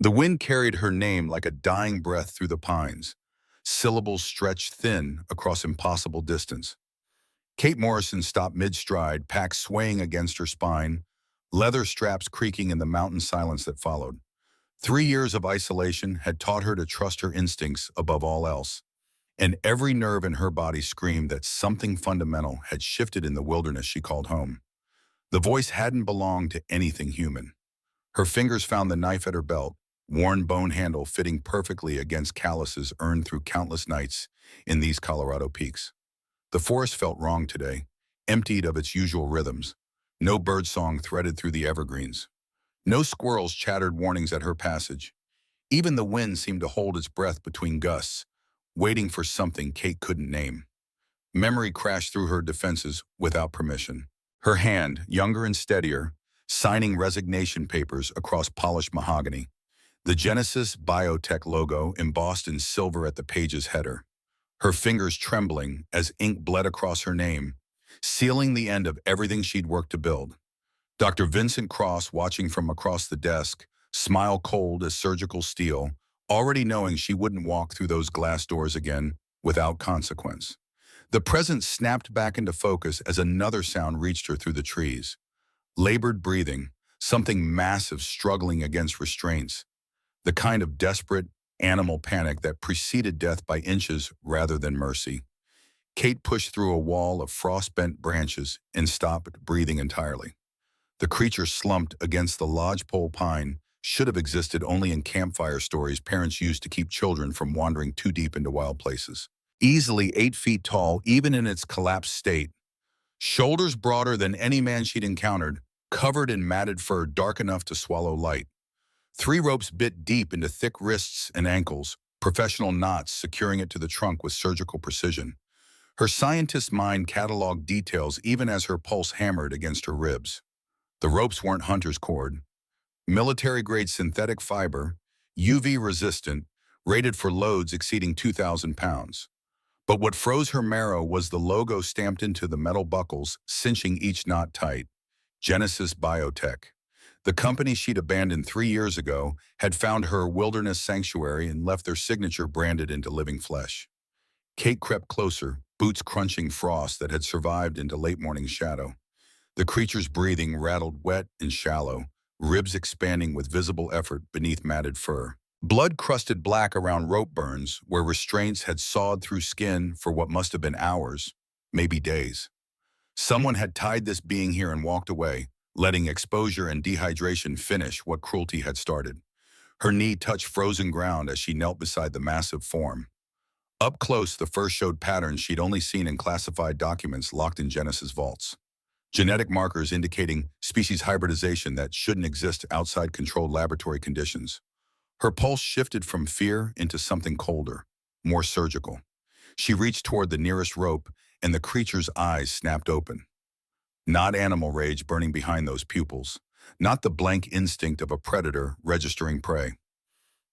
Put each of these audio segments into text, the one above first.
The wind carried her name like a dying breath through the pines, syllables stretched thin across impossible distance. Kate Morrison stopped mid-stride, pack swaying against her spine, leather straps creaking in the mountain silence that followed. 3 years of isolation had taught her to trust her instincts above all else, and every nerve in her body screamed that something fundamental had shifted in the wilderness she called home. The voice hadn't belonged to anything human. Her fingers found the knife at her belt, worn bone handle fitting perfectly against calluses earned through countless nights in these Colorado peaks. The forest felt wrong today, emptied of its usual rhythms. No birdsong threaded through the evergreens. No squirrels chattered warnings at her passage. Even the wind seemed to hold its breath between gusts, waiting for something Kate couldn't name. Memory crashed through her defenses without permission. Her hand, younger and steadier, signing resignation papers across polished mahogany. The Genesis Biotech logo embossed in silver at the page's header. Her fingers trembling as ink bled across her name, sealing the end of everything she'd worked to build. Dr. Vincent Cross, watching from across the desk, smile cold as surgical steel, already knowing she wouldn't walk through those glass doors again without consequence. The present snapped back into focus as another sound reached her through the trees. Labored breathing, something massive struggling against restraints. The kind of desperate, animal panic that preceded death by inches rather than mercy. Kate pushed through a wall of frost-bent branches and stopped breathing entirely. The creature slumped against the lodgepole pine should have existed only in campfire stories parents used to keep children from wandering too deep into wild places. Easily 8 feet tall, even in its collapsed state. Shoulders broader than any man she'd encountered, covered in matted fur dark enough to swallow light. 3 ropes bit deep into thick wrists and ankles, professional knots securing it to the trunk with surgical precision. Her scientist's mind cataloged details even as her pulse hammered against her ribs. The ropes weren't hunter's cord. Military-grade synthetic fiber, UV-resistant, rated for loads exceeding 2,000 pounds. But what froze her marrow was the logo stamped into the metal buckles, cinching each knot tight. Genesis Biotech. The company she'd abandoned 3 years ago had found her wilderness sanctuary and left their signature branded into living flesh. Kate crept closer, boots crunching frost that had survived into late morning shadow. The creature's breathing rattled wet and shallow, ribs expanding with visible effort beneath matted fur. Blood crusted black around rope burns where restraints had sawed through skin for what must have been hours, maybe days. Someone had tied this being here and walked away, letting exposure and dehydration finish what cruelty had started. Her knee touched frozen ground as she knelt beside the massive form. Up close, the fur showed patterns she'd only seen in classified documents locked in Genesis vaults. Genetic markers indicating species hybridization that shouldn't exist outside controlled laboratory conditions. Her pulse shifted from fear into something colder, more surgical. She reached toward the nearest rope, and the creature's eyes snapped open. Not animal rage burning behind those pupils, not the blank instinct of a predator registering prey.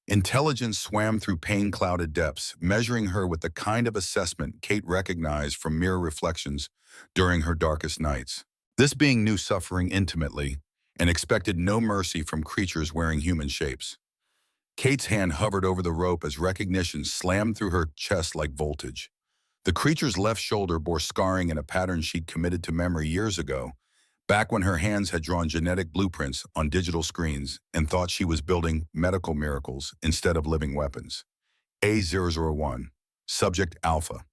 Intelligence swam through pain-clouded depths, measuring her with the kind of assessment Kate recognized from mirror reflections during her darkest nights. This being knew suffering intimately and expected no mercy from creatures wearing human shapes. Kate's hand hovered over the rope as recognition slammed through her chest like voltage. The creature's left shoulder bore scarring in a pattern she'd committed to memory years ago, back when her hands had drawn genetic blueprints on digital screens and thought she was building medical miracles instead of living weapons. A001, Subject Alpha,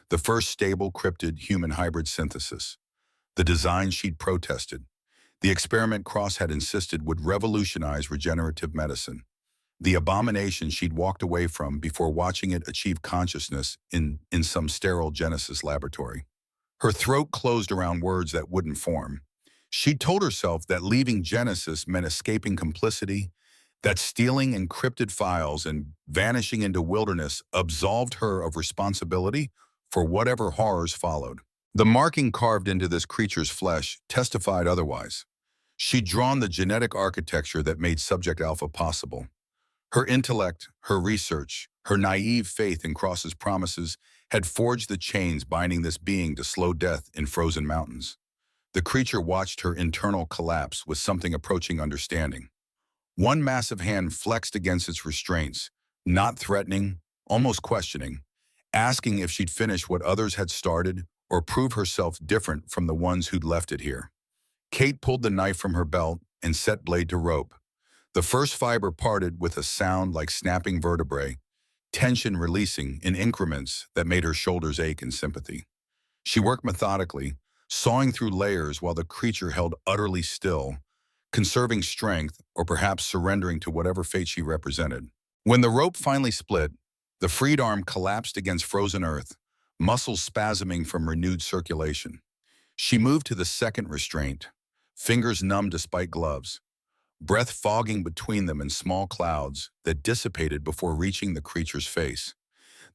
the first stable cryptid human hybrid synthesis. The design she'd protested. The experiment Cross had insisted would revolutionize regenerative medicine. The abomination she'd walked away from before watching it achieve consciousness in some sterile Genesis laboratory. Her throat closed around words that wouldn't form. She'd told herself that leaving Genesis meant escaping complicity, that stealing encrypted files and vanishing into wilderness absolved her of responsibility for whatever horrors followed. The marking carved into this creature's flesh testified otherwise. She'd drawn the genetic architecture that made Subject Alpha possible. Her intellect, her research, her naive faith in Cross's promises had forged the chains binding this being to slow death in frozen mountains. The creature watched her internal collapse with something approaching understanding. One massive hand flexed against its restraints, not threatening, almost questioning, asking if she'd finish what others had started or prove herself different from the ones who'd left it here. Kate pulled the knife from her belt and set blade to rope. The first fiber parted with a sound like snapping vertebrae, tension releasing in increments that made her shoulders ache in sympathy. She worked methodically, sawing through layers while the creature held utterly still, conserving strength or perhaps surrendering to whatever fate she represented. When the rope finally split, the freed arm collapsed against frozen earth, muscles spasming from renewed circulation. She moved to the second restraint, fingers numb despite gloves, breath fogging between them in small clouds that dissipated before reaching the creature's face.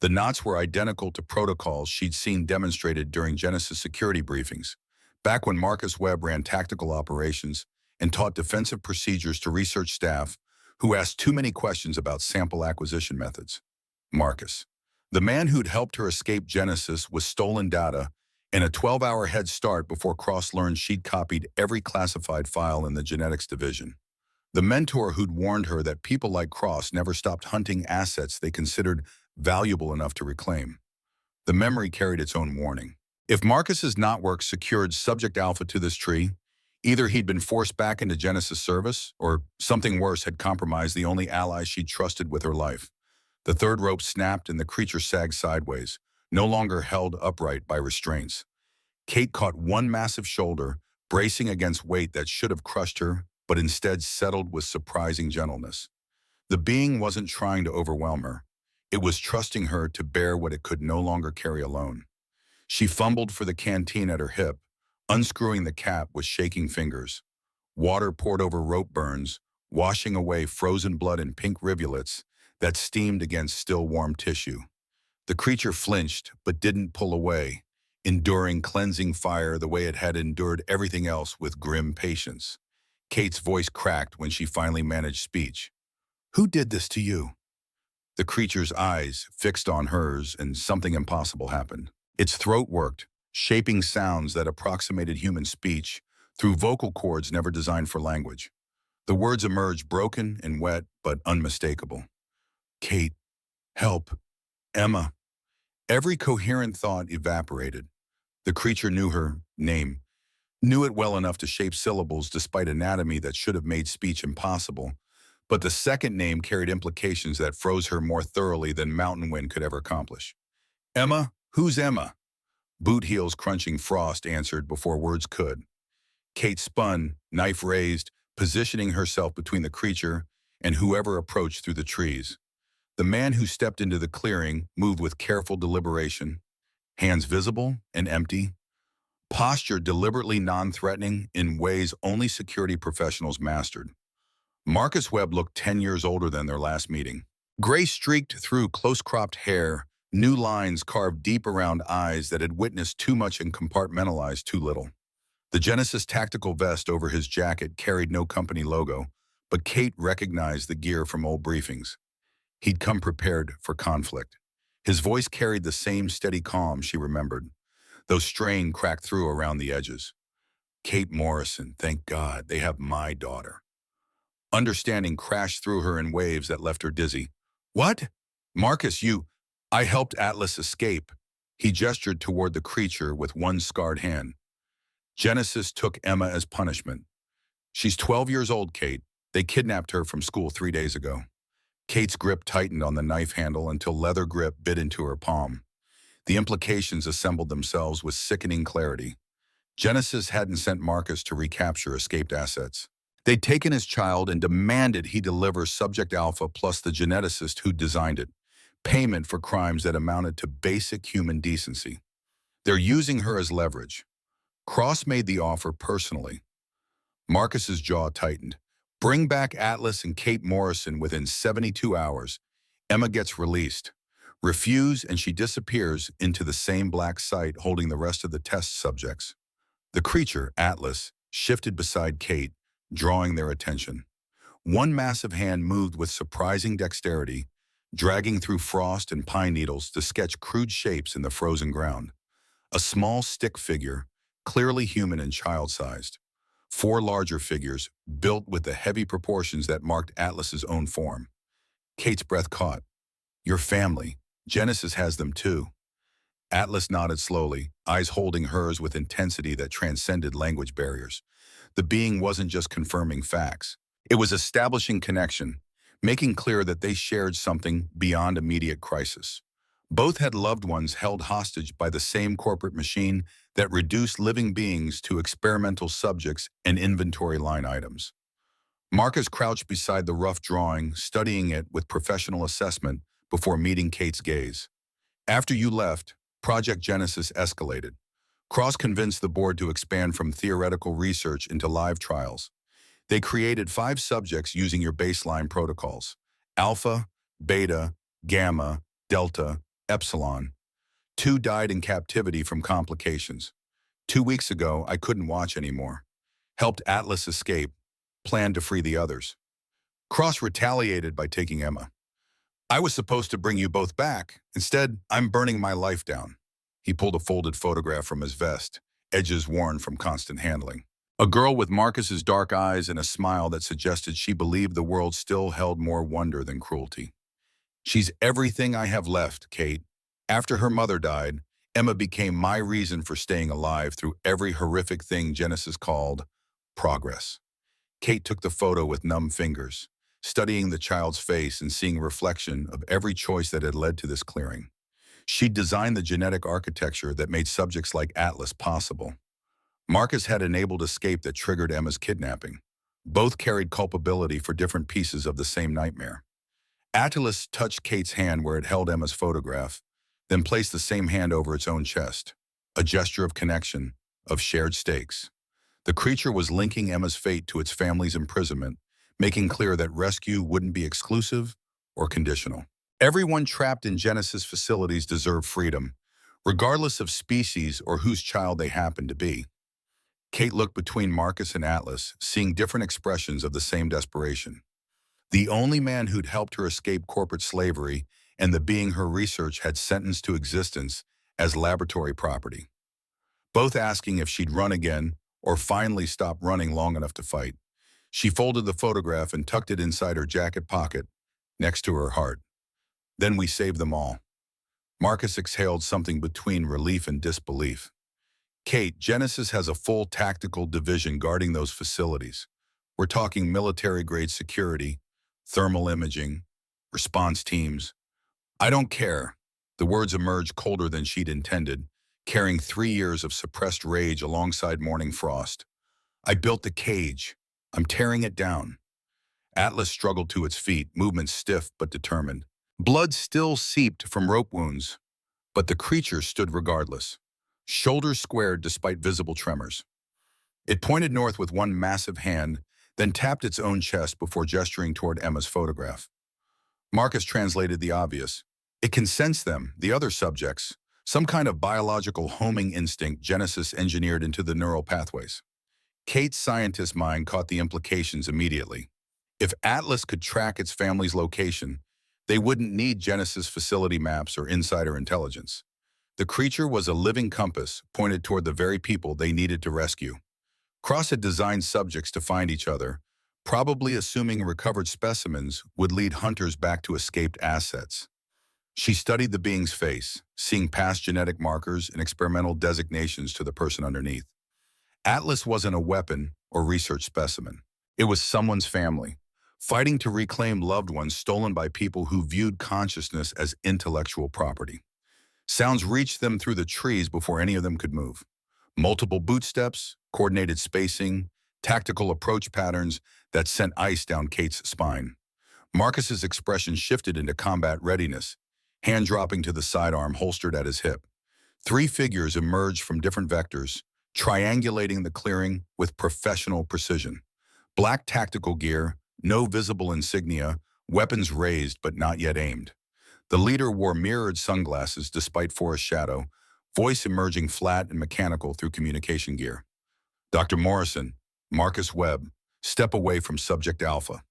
The knots were identical to protocols she'd seen demonstrated during Genesis security briefings, back when Marcus Webb ran tactical operations and taught defensive procedures to research staff who asked too many questions about sample acquisition methods. Marcus, the man who'd helped her escape Genesis with stolen data and a 12-hour head start before Cross learned she'd copied every classified file in the genetics division. The mentor who'd warned her that people like Cross never stopped hunting assets they considered valuable enough to reclaim. The memory carried its own warning. If Marcus's knotwork secured Subject Alpha to this tree, either he'd been forced back into Genesis service, or something worse had compromised the only ally she'd trusted with her life. The third rope snapped and the creature sagged sideways, no longer held upright by restraints. Kate caught one massive shoulder, bracing against weight that should have crushed her, but instead settled with surprising gentleness. The being wasn't trying to overwhelm her. It was trusting her to bear what it could no longer carry alone. She fumbled for the canteen at her hip, unscrewing the cap with shaking fingers. Water poured over rope burns, washing away frozen blood in pink rivulets that steamed against still warm tissue. The creature flinched but didn't pull away, enduring cleansing fire the way it had endured everything else with grim patience. Kate's voice cracked when she finally managed speech. "Who did this to you?" The creature's eyes fixed on hers, and something impossible happened. Its throat worked, shaping sounds that approximated human speech through vocal cords never designed for language. The words emerged broken and wet, but unmistakable. "Kate, help, Emma." Every coherent thought evaporated. The creature knew her name, knew it well enough to shape syllables despite anatomy that should have made speech impossible, but the second name carried implications that froze her more thoroughly than mountain wind could ever accomplish. "Emma? Who's Emma?" Boot heels crunching frost answered before words could. Kate spun, knife raised, positioning herself between the creature and whoever approached through the trees. The man who stepped into the clearing moved with careful deliberation, hands visible and empty, posture deliberately non-threatening in ways only security professionals mastered. Marcus Webb looked 10 years older than their last meeting. Gray streaked through close-cropped hair, new lines carved deep around eyes that had witnessed too much and compartmentalized too little. The Genesis tactical vest over his jacket carried no company logo, but Kate recognized the gear from old briefings. He'd come prepared for conflict. His voice carried the same steady calm she remembered, though strain cracked through around the edges. "Kate Morrison, thank God, they have my daughter." Understanding crashed through her in waves that left her dizzy. "What? Marcus, you—" "I helped Atlas escape." He gestured toward the creature with one scarred hand. "Genesis took Emma as punishment. She's 12 years old, Kate. They kidnapped her from school 3 days ago." Kate's grip tightened on the knife handle until leather grip bit into her palm. The implications assembled themselves with sickening clarity. Genesis hadn't sent Marcus to recapture escaped assets. They'd taken his child and demanded he deliver Subject Alpha plus the geneticist who designed it, payment for crimes that amounted to basic human decency. They're using her as leverage. Cross made the offer personally. Marcus's jaw tightened. "Bring back Atlas and Kate Morrison within 72 hours. Emma gets released. Refuse and she disappears into the same black site holding the rest of the test subjects." The creature, Atlas, shifted beside Kate, drawing their attention. One massive hand moved with surprising dexterity, dragging through frost and pine needles to sketch crude shapes in the frozen ground. A small stick figure, clearly human and child-sized. 4 larger figures, built with the heavy proportions that marked Atlas's own form. Kate's breath caught. Your family. Genesis has them too. Atlas nodded slowly, eyes holding hers with intensity that transcended language barriers. The being wasn't just confirming facts. It was establishing connection, making clear that they shared something beyond immediate crisis. Both had loved ones held hostage by the same corporate machine that reduced living beings to experimental subjects and inventory line items. Marcus crouched beside the rough drawing, studying it with professional assessment before meeting Kate's gaze. After you left, Project Genesis escalated. Cross convinced the board to expand from theoretical research into live trials. They created 5 subjects using your baseline protocols: Alpha, Beta, Gamma, Delta, Epsilon. 2 died in captivity from complications. 2 weeks ago, I couldn't watch anymore. Helped Atlas escape, planned to free the others. Cross retaliated by taking Emma. I was supposed to bring you both back. Instead, I'm burning my life down. He pulled a folded photograph from his vest, edges worn from constant handling. A girl with Marcus's dark eyes and a smile that suggested she believed the world still held more wonder than cruelty. She's everything I have left, Kate. After her mother died, Emma became my reason for staying alive through every horrific thing Genesis called progress. Kate took the photo with numb fingers, studying the child's face and seeing a reflection of every choice that had led to this clearing. She'd designed the genetic architecture that made subjects like Atlas possible. Marcus had enabled escape that triggered Emma's kidnapping. Both carried culpability for different pieces of the same nightmare. Atlas touched Kate's hand where it held Emma's photograph, then placed the same hand over its own chest, a gesture of connection, of shared stakes. The creature was linking Emma's fate to its family's imprisonment, making clear that rescue wouldn't be exclusive or conditional. Everyone trapped in Genesis facilities deserved freedom, regardless of species or whose child they happened to be. Kate looked between Marcus and Atlas, seeing different expressions of the same desperation. The only man who'd helped her escape corporate slavery and the being her research had sentenced to existence as laboratory property. Both asking if she'd run again or finally stop running long enough to fight. She folded the photograph and tucked it inside her jacket pocket, next to her heart. Then we saved them all. Marcus exhaled something between relief and disbelief. Kate, Genesis has a full tactical division guarding those facilities. We're talking military-grade security, thermal imaging, response teams. I don't care. The words emerged colder than she'd intended, carrying 3 years of suppressed rage alongside morning frost. I built the cage. I'm tearing it down. Atlas struggled to its feet, movement stiff but determined. Blood still seeped from rope wounds, but the creature stood regardless, shoulders squared despite visible tremors. It pointed north with one massive hand, then tapped its own chest before gesturing toward Emma's photograph. Marcus translated the obvious. It can sense them, the other subjects, some kind of biological homing instinct Genesis engineered into the neural pathways. Kate's scientist mind caught the implications immediately. If Atlas could track its family's location, they wouldn't need Genesis facility maps or insider intelligence. The creature was a living compass pointed toward the very people they needed to rescue. Cross had designed subjects to find each other, probably assuming recovered specimens would lead hunters back to escaped assets. She studied the being's face, seeing past genetic markers and experimental designations to the person underneath. Atlas wasn't a weapon or research specimen. It was someone's family, fighting to reclaim loved ones stolen by people who viewed consciousness as intellectual property. Sounds reached them through the trees before any of them could move. Multiple boot steps, coordinated spacing, tactical approach patterns that sent ice down Kate's spine. Marcus's expression shifted into combat readiness, hand dropping to the sidearm holstered at his hip. 3 figures emerged from different vectors, triangulating the clearing with professional precision. Black tactical gear, no visible insignia, weapons raised but not yet aimed. The leader wore mirrored sunglasses despite forest shadow, voice emerging flat and mechanical through communication gear. Dr. Morrison, Marcus Webb, step away from Subject Alpha.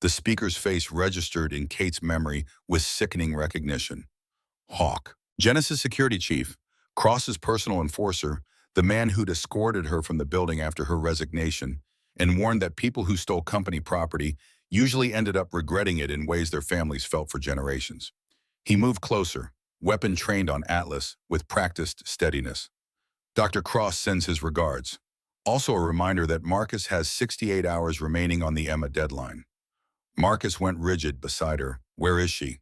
The speaker's face registered in Kate's memory with sickening recognition. Hawk, Genesis security chief, Cross's personal enforcer, the man who'd escorted her from the building after her resignation and warned that people who stole company property usually ended up regretting it in ways their families felt for generations. He moved closer, weapon trained on Atlas, with practiced steadiness. Dr. Cross sends his regards. Also a reminder that Marcus has 68 hours remaining on the Emma deadline. Marcus went rigid beside her. Where is she?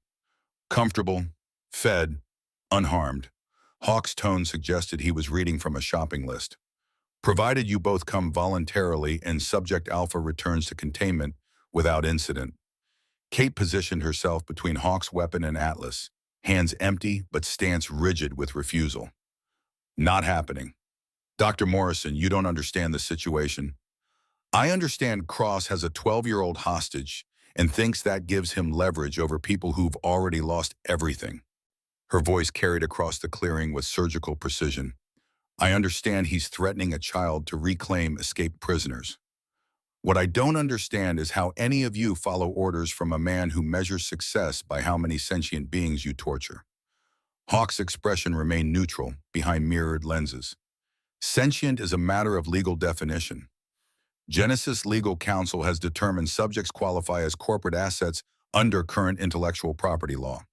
Comfortable, fed, unharmed. Hawk's tone suggested he was reading from a shopping list. Provided you both come voluntarily and Subject Alpha returns to containment without incident. Kate positioned herself between Hawk's weapon and Atlas, hands empty but stance rigid with refusal. Not happening. Dr. Morrison, you don't understand the situation. I understand Cross has a 12-year-old hostage and thinks that gives him leverage over people who've already lost everything. Her voice carried across the clearing with surgical precision. I understand he's threatening a child to reclaim escaped prisoners. What I don't understand is how any of you follow orders from a man who measures success by how many sentient beings you torture. Hawk's expression remained neutral, behind mirrored lenses. Sentient is a matter of legal definition. Genesis Legal Counsel has determined subjects qualify as corporate assets under current intellectual property law.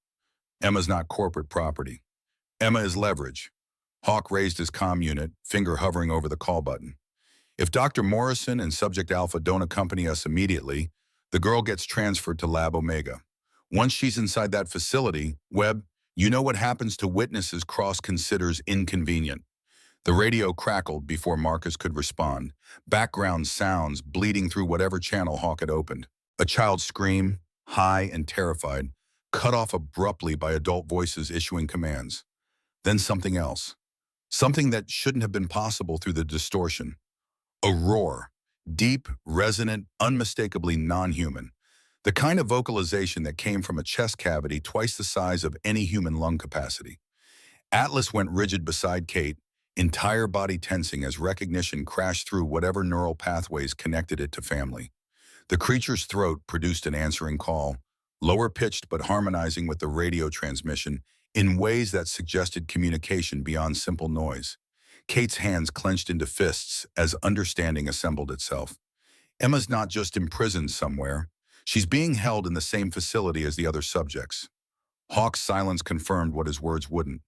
Emma's not corporate property. Emma is leverage. Hawk raised his comm unit, finger hovering over the call button. If Dr. Morrison and Subject Alpha don't accompany us immediately, the girl gets transferred to Lab Omega. Once she's inside that facility, Webb, you know what happens to witnesses Cross considers inconvenient. The radio crackled before Marcus could respond, background sounds bleeding through whatever channel Hawk had opened. A child's scream, high and terrified, cut off abruptly by adult voices issuing commands. Then something else. Something that shouldn't have been possible through the distortion. A roar. Deep, resonant, unmistakably non-human. The kind of vocalization that came from a chest cavity twice the size of any human lung capacity. Atlas went rigid beside Kate, entire body tensing as recognition crashed through whatever neural pathways connected it to family. The creature's throat produced an answering call, lower-pitched but harmonizing with the radio transmission in ways that suggested communication beyond simple noise. Kate's hands clenched into fists as understanding assembled itself. Emma's not just imprisoned somewhere. She's being held in the same facility as the other subjects. Hawk's silence confirmed what his words wouldn't.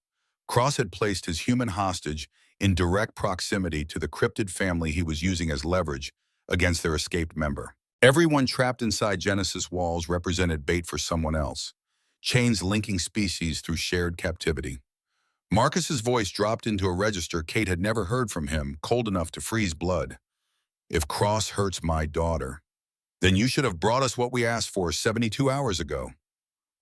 Cross had placed his human hostage in direct proximity to the cryptid family he was using as leverage against their escaped member. Everyone trapped inside Genesis walls represented bait for someone else, chains linking species through shared captivity. Marcus's voice dropped into a register Kate had never heard from him, cold enough to freeze blood. If Cross hurts my daughter, then you should have brought us what we asked for 72 hours ago.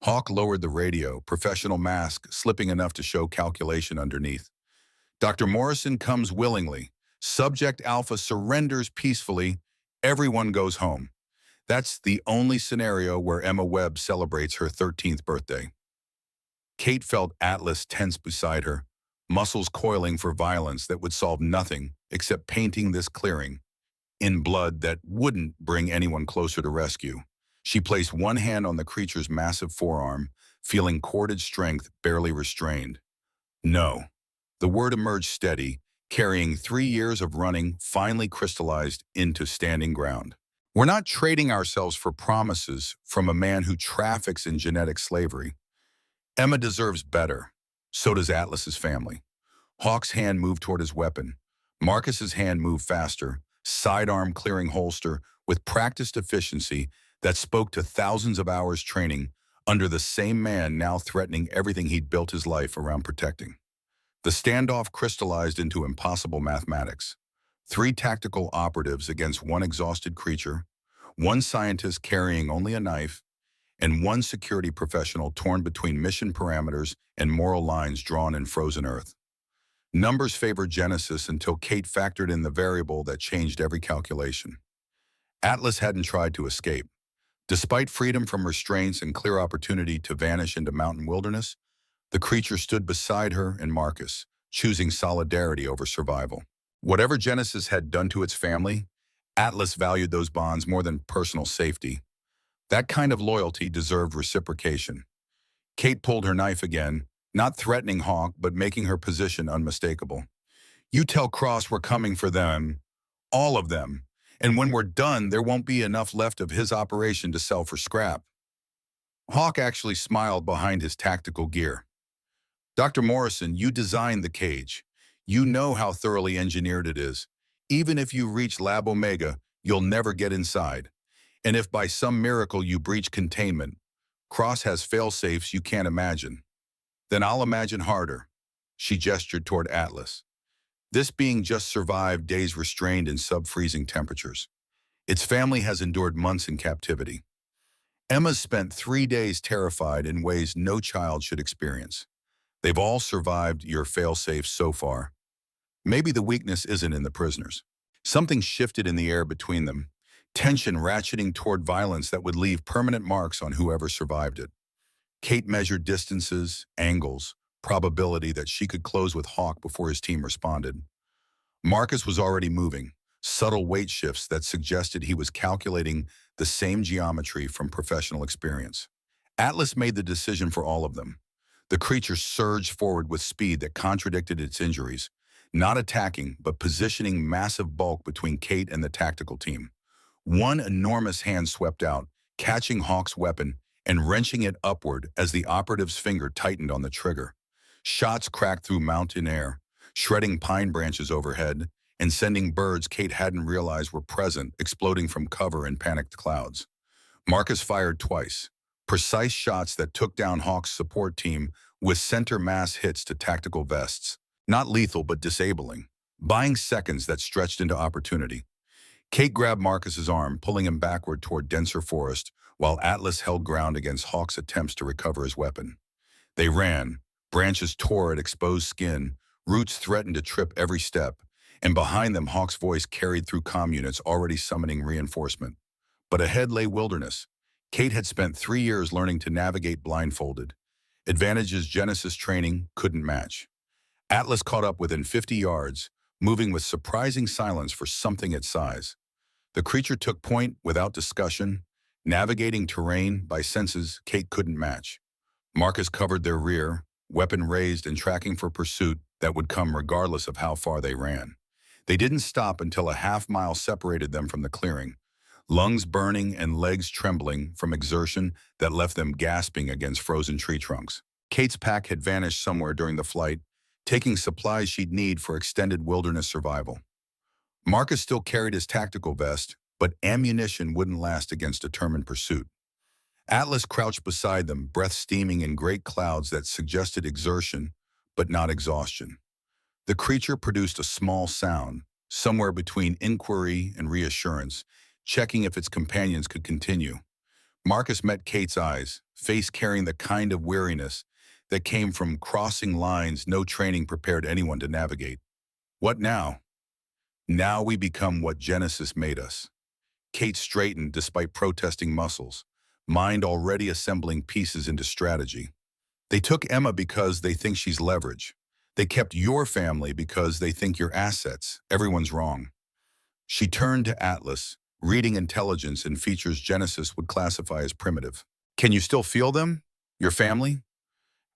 Hawk lowered the radio, professional mask slipping enough to show calculation underneath. Dr. Morrison comes willingly. Subject Alpha surrenders peacefully. Everyone goes home. That's the only scenario where Emma Webb celebrates her 13th birthday. Kate felt Atlas tense beside her, muscles coiling for violence that would solve nothing except painting this clearing in blood that wouldn't bring anyone closer to rescue. She placed one hand on the creature's massive forearm, feeling corded strength barely restrained. No. The word emerged steady, carrying 3 years of running finally crystallized into standing ground. We're not trading ourselves for promises from a man who traffics in genetic slavery. Emma deserves better. So does Atlas's family. Hawk's hand moved toward his weapon. Marcus's hand moved faster, sidearm clearing holster with practiced efficiency that spoke to thousands of hours training under the same man now threatening everything he'd built his life around protecting. The standoff crystallized into impossible mathematics. 3 tactical operatives against 1 exhausted creature, 1 scientist carrying only a knife, and 1 security professional torn between mission parameters and moral lines drawn in frozen earth. Numbers favored Genesis until Kate factored in the variable that changed every calculation. Atlas hadn't tried to escape. Despite freedom from restraints and clear opportunity to vanish into mountain wilderness, the creature stood beside her and Marcus, choosing solidarity over survival. Whatever Genesis had done to its family, Atlas valued those bonds more than personal safety. That kind of loyalty deserved reciprocation. Kate pulled her knife again, not threatening Hawk, but making her position unmistakable. You tell Cross we're coming for them, all of them, and when we're done, there won't be enough left of his operation to sell for scrap." Hawk actually smiled behind his tactical gear. "Dr. Morrison, you designed the cage. You know how thoroughly engineered it is. Even if you reach Lab Omega, you'll never get inside. And if by some miracle you breach containment, Cross has fail-safes you can't imagine. Then I'll imagine harder." She gestured toward Atlas. This being just survived days restrained in sub-freezing temperatures. Its family has endured months in captivity. Emma's spent 3 days terrified in ways no child should experience. They've all survived your fail-safe so far. Maybe the weakness isn't in the prisoners. Something shifted in the air between them, tension ratcheting toward violence that would leave permanent marks on whoever survived it. Kate measured distances, angles, probability that she could close with Hawk before his team responded. Marcus was already moving, subtle weight shifts that suggested he was calculating the same geometry from professional experience. Atlas made the decision for all of them. The creature surged forward with speed that contradicted its injuries, not attacking but positioning massive bulk between Kate and the tactical team. One enormous hand swept out, catching Hawk's weapon and wrenching it upward as the operative's finger tightened on the trigger. Shots cracked through mountain air, shredding pine branches overhead and sending birds Kate hadn't realized were present exploding from cover in panicked clouds. Marcus fired twice, precise shots that took down Hawk's support team with center mass hits to tactical vests. Not lethal, but disabling, buying seconds that stretched into opportunity. Kate grabbed Marcus's arm, pulling him backward toward denser forest, while Atlas held ground against Hawk's attempts to recover his weapon. They ran, branches tore at exposed skin, roots threatened to trip every step, and behind them Hawk's voice carried through comm units already summoning reinforcement. But ahead lay wilderness. Kate had spent 3 years learning to navigate blindfolded, advantages Genesis training couldn't match. Atlas caught up within 50 yards, moving with surprising silence for something its size. The creature took point without discussion, navigating terrain by senses Kate couldn't match. Marcus covered their rear, weapon raised and tracking for pursuit that would come regardless of how far they ran. They didn't stop until a half-mile separated them from the clearing, lungs burning and legs trembling from exertion that left them gasping against frozen tree trunks. Kate's pack had vanished somewhere during the flight, taking supplies she'd need for extended wilderness survival. Marcus still carried his tactical vest, but ammunition wouldn't last against determined pursuit. Atlas crouched beside them, breath steaming in great clouds that suggested exertion, but not exhaustion. The creature produced a small sound, somewhere between inquiry and reassurance, checking if its companions could continue. Marcus met Kate's eyes, face carrying the kind of weariness that came from crossing lines no training prepared anyone to navigate. What now? Now we become what Genesis made us. Kate straightened despite protesting muscles, mind already assembling pieces into strategy. They took Emma because they think she's leverage. They kept your family because they think you're assets. Everyone's wrong. She turned to Atlas, reading intelligence and features Genesis would classify as primitive. "Can you still feel them? Your family?"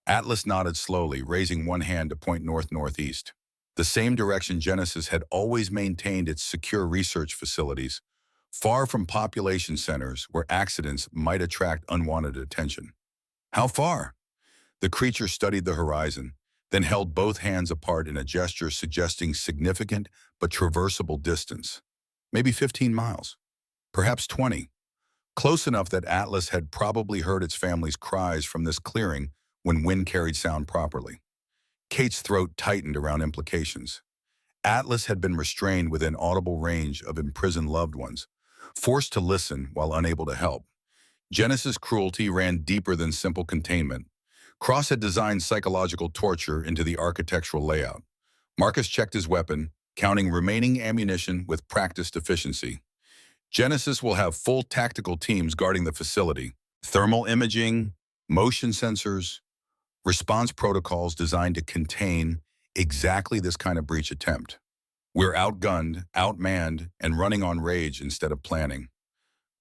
Atlas nodded slowly, raising one hand to point north-northeast, the same direction Genesis had always maintained its secure research facilities, far from population centers where accidents might attract unwanted attention. "How far?" The creature studied the horizon, then held both hands apart in a gesture suggesting significant but traversable distance. Maybe 15 miles, perhaps 20. Close enough that Atlas had probably heard its family's cries from this clearing when wind carried sound properly. Kate's throat tightened around implications. Atlas had been restrained within audible range of imprisoned loved ones, forced to listen while unable to help. Genesis' cruelty ran deeper than simple containment. Cross had designed psychological torture into the architectural layout. Marcus checked his weapon, counting remaining ammunition with practiced efficiency. Genesis will have full tactical teams guarding the facility. Thermal imaging, motion sensors, response protocols designed to contain exactly this kind of breach attempt. We're outgunned, outmanned, and running on rage instead of planning.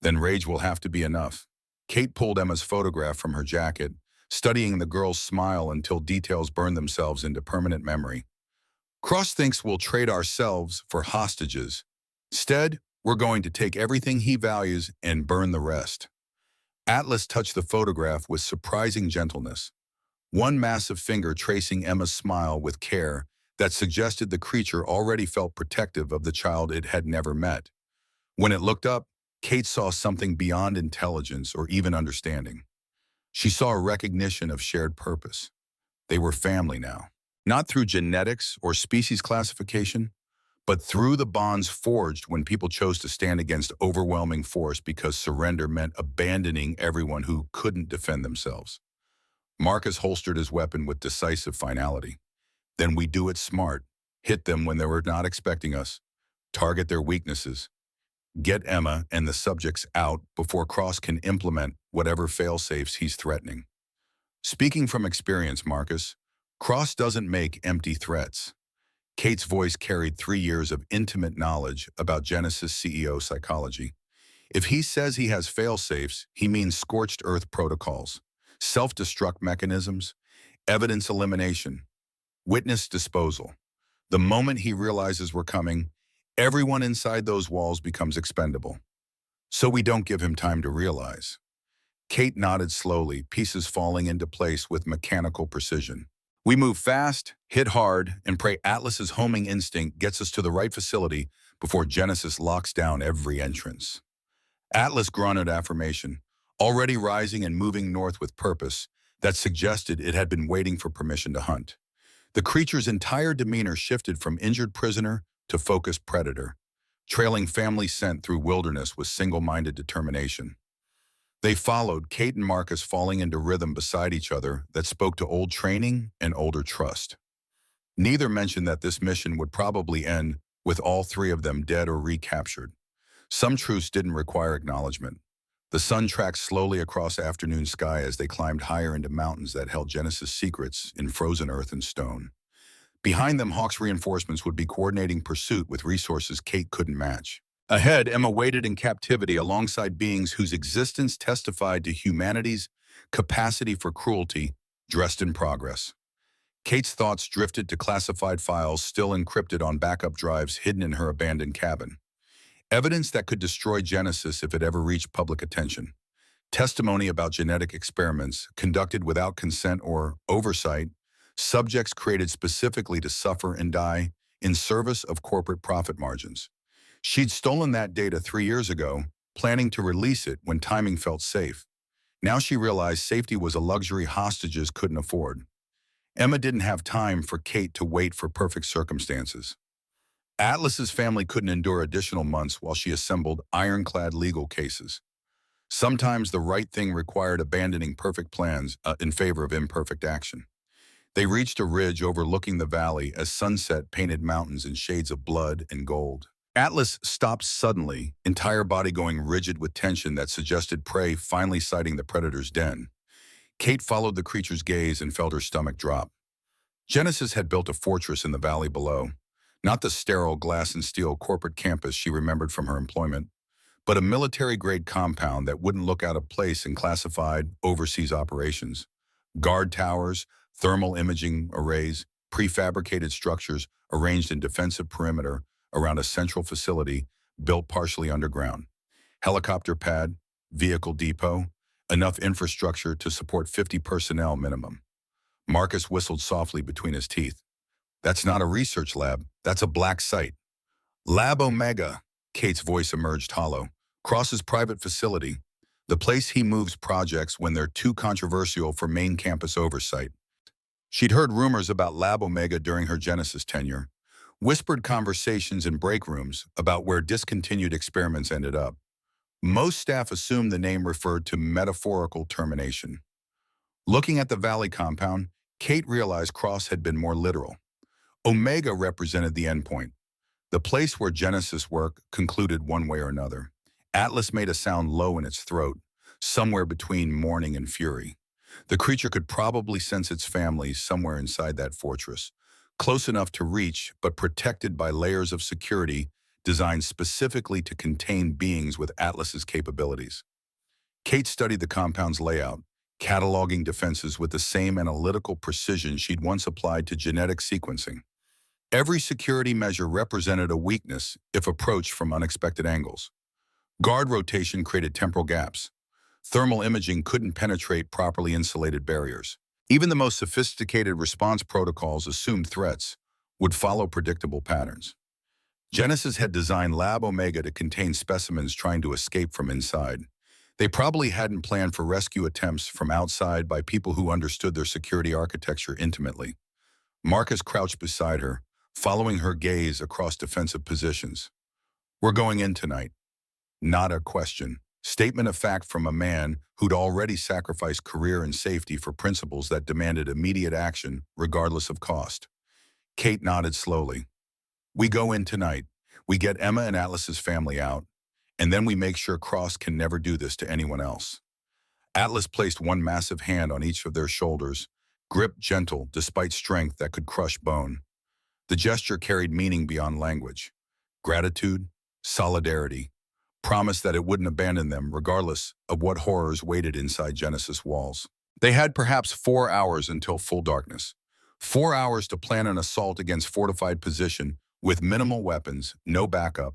Then rage will have to be enough. Kate pulled Emma's photograph from her jacket, studying the girl's smile until details burned themselves into permanent memory. Cross thinks we'll trade ourselves for hostages. Instead, we're going to take everything he values and burn the rest. Atlas touched the photograph with surprising gentleness, one massive finger tracing Emma's smile with care that suggested the creature already felt protective of the child it had never met. When it looked up, Kate saw something beyond intelligence or even understanding. She saw a recognition of shared purpose. They were family now, not through genetics or species classification, but through the bonds forged when people chose to stand against overwhelming force because surrender meant abandoning everyone who couldn't defend themselves. Marcus holstered his weapon with decisive finality. Then we do it smart, hit them when they were not expecting us, target their weaknesses, get Emma and the subjects out before Cross can implement whatever fail-safes he's threatening. Speaking from experience, Marcus, Cross doesn't make empty threats. Kate's voice carried 3 years of intimate knowledge about Genesis CEO psychology. If he says he has fail-safes, he means scorched earth protocols, self-destruct mechanisms, evidence elimination, witness disposal. The moment he realizes we're coming, everyone inside those walls becomes expendable. So we don't give him time to realize. Kate nodded slowly, pieces falling into place with mechanical precision. We move fast, hit hard, and pray Atlas's homing instinct gets us to the right facility before Genesis locks down every entrance. Atlas grunted affirmation, already rising and moving north with purpose that suggested it had been waiting for permission to hunt. The creature's entire demeanor shifted from injured prisoner to focused predator, trailing family scent through wilderness with single-minded determination. They followed, Kate and Marcus falling into rhythm beside each other that spoke to old training and older trust. Neither mentioned that this mission would probably end with all three of them dead or recaptured. Some truths didn't require acknowledgement. The sun tracked slowly across afternoon sky as they climbed higher into mountains that held Genesis secrets in frozen earth and stone. Behind them, Hawk's reinforcements would be coordinating pursuit with resources Kate couldn't match. Ahead, Emma waited in captivity alongside beings whose existence testified to humanity's capacity for cruelty, dressed in progress. Kate's thoughts drifted to classified files still encrypted on backup drives hidden in her abandoned cabin. Evidence that could destroy Genesis if it ever reached public attention. Testimony about genetic experiments conducted without consent or oversight, subjects created specifically to suffer and die in service of corporate profit margins. She'd stolen that data 3 years ago, planning to release it when timing felt safe. Now she realized safety was a luxury hostages couldn't afford. Emma didn't have time for Kate to wait for perfect circumstances. Atlas's family couldn't endure additional months while she assembled ironclad legal cases. Sometimes the right thing required abandoning perfect plans in favor of imperfect action. They reached a ridge overlooking the valley as sunset painted mountains in shades of blood and gold. Atlas stopped suddenly, entire body going rigid with tension that suggested prey finally sighting the predator's den. Kate followed the creature's gaze and felt her stomach drop. Genesis had built a fortress in the valley below, not the sterile glass and steel corporate campus she remembered from her employment, but a military-grade compound that wouldn't look out of place in classified overseas operations. Guard towers, thermal imaging arrays, prefabricated structures arranged in defensive perimeter around a central facility built partially underground. Helicopter pad, vehicle depot, enough infrastructure to support 50 personnel minimum. Marcus whistled softly between his teeth. That's not a research lab, that's a black site. Lab Omega, Kate's voice emerged hollow. Cross's private facility, the place he moves projects when they're too controversial for main campus oversight. She'd heard rumors about Lab Omega during her Genesis tenure, whispered conversations in break rooms about where discontinued experiments ended up. Most staff assumed the name referred to metaphorical termination. Looking at the Valley compound, Kate realized Cross had been more literal. Omega represented the endpoint, the place where Genesis work concluded one way or another. Atlas made a sound low in its throat, somewhere between mourning and fury. The creature could probably sense its family somewhere inside that fortress, close enough to reach but protected by layers of security designed specifically to contain beings with Atlas's capabilities. Kate studied the compound's layout, cataloging defenses with the same analytical precision she'd once applied to genetic sequencing. Every security measure represented a weakness if approached from unexpected angles. Guard rotation created temporal gaps. Thermal imaging couldn't penetrate properly insulated barriers. Even the most sophisticated response protocols assumed threats would follow predictable patterns. Genesis had designed Lab Omega to contain specimens trying to escape from inside. They probably hadn't planned for rescue attempts from outside by people who understood their security architecture intimately. Marcus crouched beside her, following her gaze across defensive positions. "We're going in tonight." Not a question. Statement of fact from a man who'd already sacrificed career and safety for principles that demanded immediate action, regardless of cost. Kate nodded slowly. "We go in tonight. We get Emma and Atlas's family out, and then we make sure Cross can never do this to anyone else." Atlas placed one massive hand on each of their shoulders, grip gentle despite strength that could crush bone. The gesture carried meaning beyond language. Gratitude, solidarity, promise that it wouldn't abandon them regardless of what horrors waited inside Genesis walls. They had perhaps 4 hours until full darkness. 4 hours to plan an assault against fortified position with minimal weapons, no backup,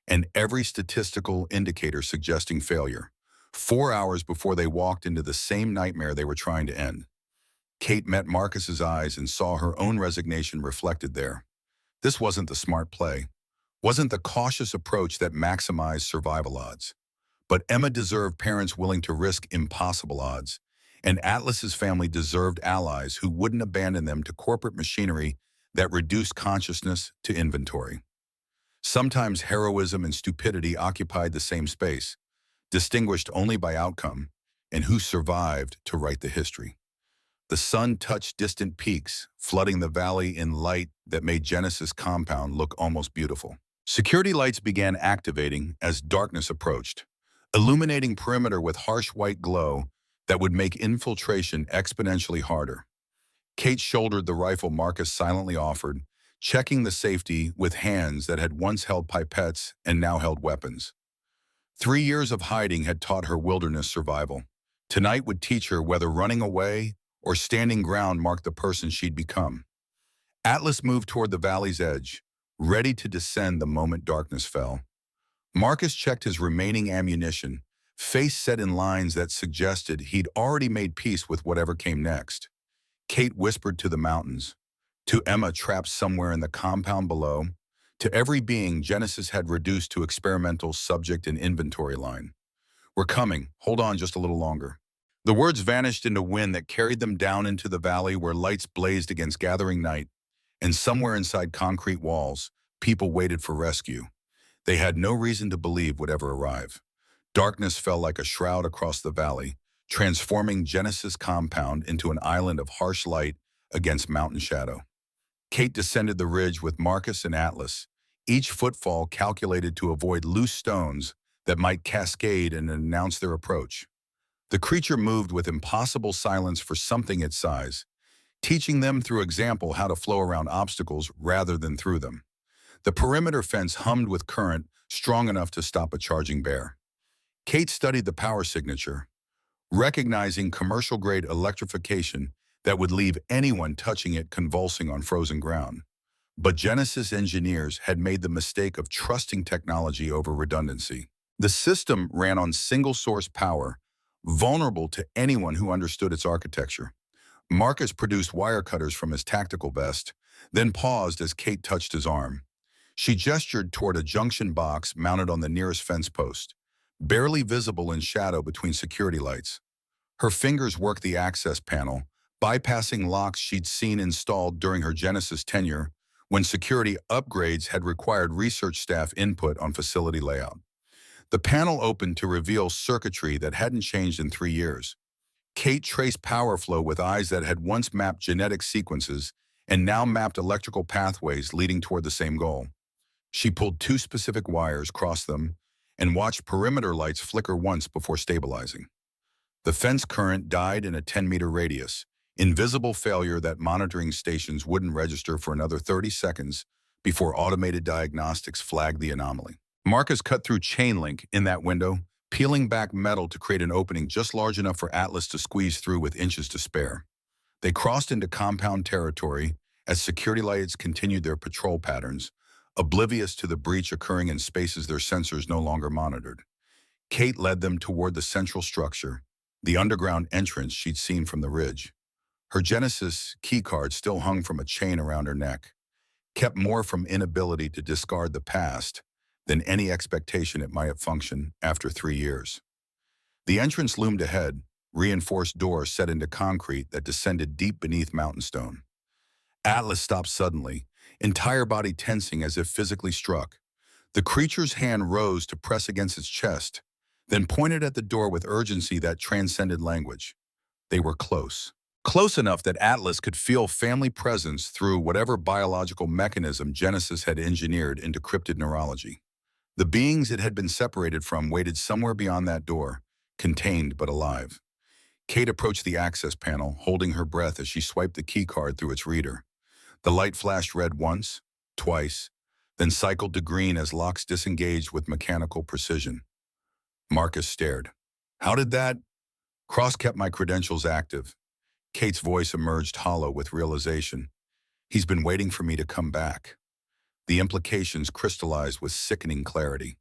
and every statistical indicator suggesting failure. 4 hours before they walked into the same nightmare they were trying to end. Kate met Marcus's eyes and saw her own resignation reflected there. This wasn't the smart play, wasn't the cautious approach that maximized survival odds. But Emma deserved parents willing to risk impossible odds, and Atlas's family deserved allies who wouldn't abandon them to corporate machinery that reduced consciousness to inventory. Sometimes heroism and stupidity occupied the same space, distinguished only by outcome, and who survived to write the history. The sun touched distant peaks, flooding the valley in light that made Genesis compound look almost beautiful. Security lights began activating as darkness approached, illuminating perimeter with harsh white glow that would make infiltration exponentially harder. Kate shouldered the rifle Marcus silently offered, checking the safety with hands that had once held pipettes and now held weapons. 3 years of hiding had taught her wilderness survival. Tonight would teach her whether running away or standing ground marked the person she'd become. Atlas moved toward the valley's edge, ready to descend the moment darkness fell. Marcus checked his remaining ammunition, face set in lines that suggested he'd already made peace with whatever came next. Kate whispered to the mountains, to Emma trapped somewhere in the compound below, to every being Genesis had reduced to experimental subject and inventory line. "We're coming, hold on just a little longer." The words vanished into wind that carried them down into the valley where lights blazed against gathering night, and somewhere inside concrete walls, people waited for rescue. They had no reason to believe would ever arrive. Darkness fell like a shroud across the valley, transforming Genesis compound into an island of harsh light against mountain shadow. Kate descended the ridge with Marcus and Atlas, each footfall calculated to avoid loose stones that might cascade and announce their approach. The creature moved with impossible silence for something its size, teaching them through example how to flow around obstacles rather than through them. The perimeter fence hummed with current strong enough to stop a charging bear. Kate studied the power signature, recognizing commercial-grade electrification that would leave anyone touching it convulsing on frozen ground. But Genesis engineers had made the mistake of trusting technology over redundancy. The system ran on single-source power, vulnerable to anyone who understood its architecture. Marcus produced wire cutters from his tactical vest, then paused as Kate touched his arm. She gestured toward a junction box mounted on the nearest fence post, barely visible in shadow between security lights. Her fingers worked the access panel, bypassing locks she'd seen installed during her Genesis tenure when security upgrades had required research staff input on facility layout. The panel opened to reveal circuitry that hadn't changed in 3 years. Kate traced power flow with eyes that had once mapped genetic sequences and now mapped electrical pathways leading toward the same goal. She pulled 2 specific wires, crossed them, and watched perimeter lights flicker once before stabilizing. The fence current died in a 10-meter radius, invisible failure that monitoring stations wouldn't register for another 30 seconds before automated diagnostics flagged the anomaly. Marcus cut through chain link in that window, peeling back metal to create an opening just large enough for Atlas to squeeze through with inches to spare. They crossed into compound territory as security lights continued their patrol patterns, oblivious to the breach occurring in spaces their sensors no longer monitored. Kate led them toward the central structure, the underground entrance she'd seen from the ridge. Her Genesis keycard still hung from a chain around her neck, kept more from inability to discard the past than any expectation it might have functioned after 3 years. The entrance loomed ahead, reinforced doors set into concrete that descended deep beneath mountain stone. Atlas stopped suddenly, entire body tensing as if physically struck. The creature's hand rose to press against its chest, then pointed at the door with urgency that transcended language. They were close. Close enough that Atlas could feel family presence through whatever biological mechanism Genesis had engineered into cryptid neurology. The beings it had been separated from waited somewhere beyond that door, contained but alive. Kate approached the access panel, holding her breath as she swiped the keycard through its reader. The light flashed red once, twice, then cycled to green as locks disengaged with mechanical precision. Marcus stared. "How did that?" "Cross kept my credentials active." Kate's voice emerged hollow with realization. "He's been waiting for me to come back." The implications crystallized with sickening clarity.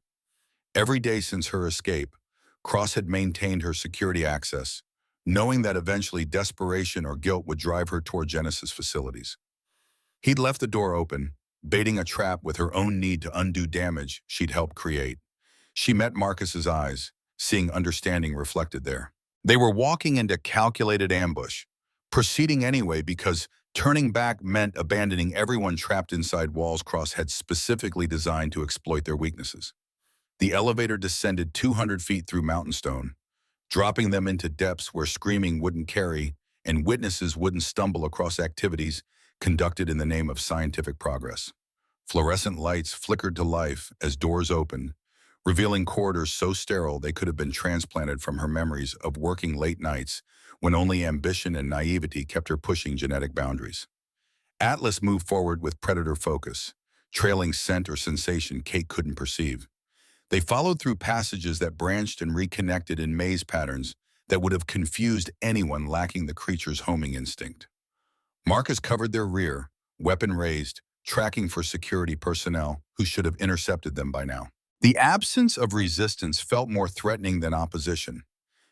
Every day since her escape, Cross had maintained her security access, knowing that eventually desperation or guilt would drive her toward Genesis facilities. He'd left the door open, baiting a trap with her own need to undo damage she'd helped create. She met Marcus's eyes, seeing understanding reflected there. They were walking into calculated ambush, proceeding anyway because turning back meant abandoning everyone trapped inside walls Cross had specifically designed to exploit their weaknesses. The elevator descended 200 feet through mountain stone, dropping them into depths where screaming wouldn't carry and witnesses wouldn't stumble across activities conducted in the name of scientific progress. Fluorescent lights flickered to life as doors opened, revealing corridors so sterile they could have been transplanted from her memories of working late nights when only ambition and naivety kept her pushing genetic boundaries. Atlas moved forward with predator focus, trailing scent or sensation Kate couldn't perceive. They followed through passages that branched and reconnected in maze patterns that would have confused anyone lacking the creature's homing instinct. Marcus covered their rear, weapon raised, tracking for security personnel who should have intercepted them by now. The absence of resistance felt more threatening than opposition.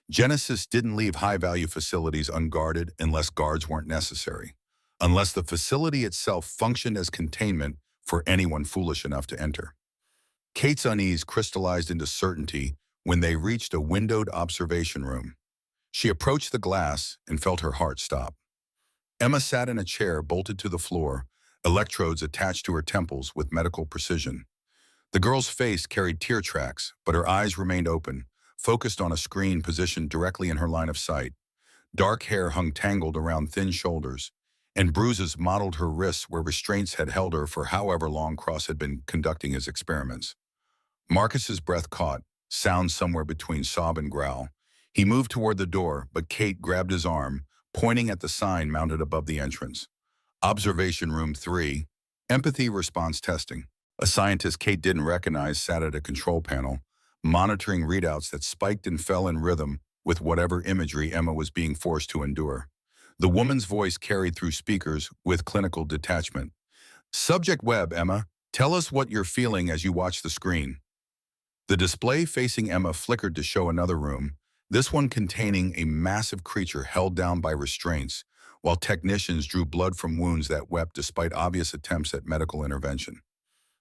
Genesis didn't leave high-value facilities unguarded unless guards weren't necessary, unless the facility itself functioned as containment for anyone foolish enough to enter. Kate's unease crystallized into certainty when they reached a windowed observation room. She approached the glass and felt her heart stop. Emma sat in a chair bolted to the floor, electrodes attached to her temples with medical precision. The girl's face carried tear tracks, but her eyes remained open, focused on a screen positioned directly in her line of sight. Dark hair hung tangled around thin shoulders, and bruises mottled her wrists where restraints had held her for however long Cross had been conducting his experiments. Marcus's breath caught, sound somewhere between sob and growl. He moved toward the door, but Kate grabbed his arm, pointing at the sign mounted above the entrance. Observation Room 3, Empathy Response Testing. A scientist Kate didn't recognize sat at a control panel, monitoring readouts that spiked and fell in rhythm with whatever imagery Emma was being forced to endure. The woman's voice carried through speakers with clinical detachment. "Subject web, Emma. Tell us what you're feeling as you watch the screen." The display facing Emma flickered to show another room, this one containing a massive creature held down by restraints, while technicians drew blood from wounds that wept despite obvious attempts at medical intervention.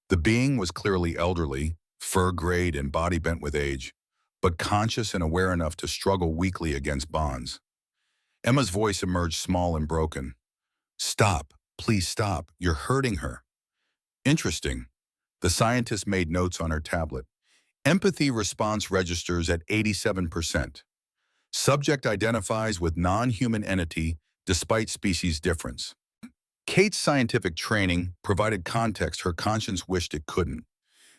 The being was clearly elderly, fur grayed and body bent with age, but conscious and aware enough to struggle weakly against bonds. Emma's voice emerged small and broken. "Stop, please stop, you're hurting her." Interesting. The scientist made notes on her tablet. Empathy response registers at 87%. Subject identifies with non-human entity despite species difference. Kate's scientific training provided context her conscience wished it couldn't.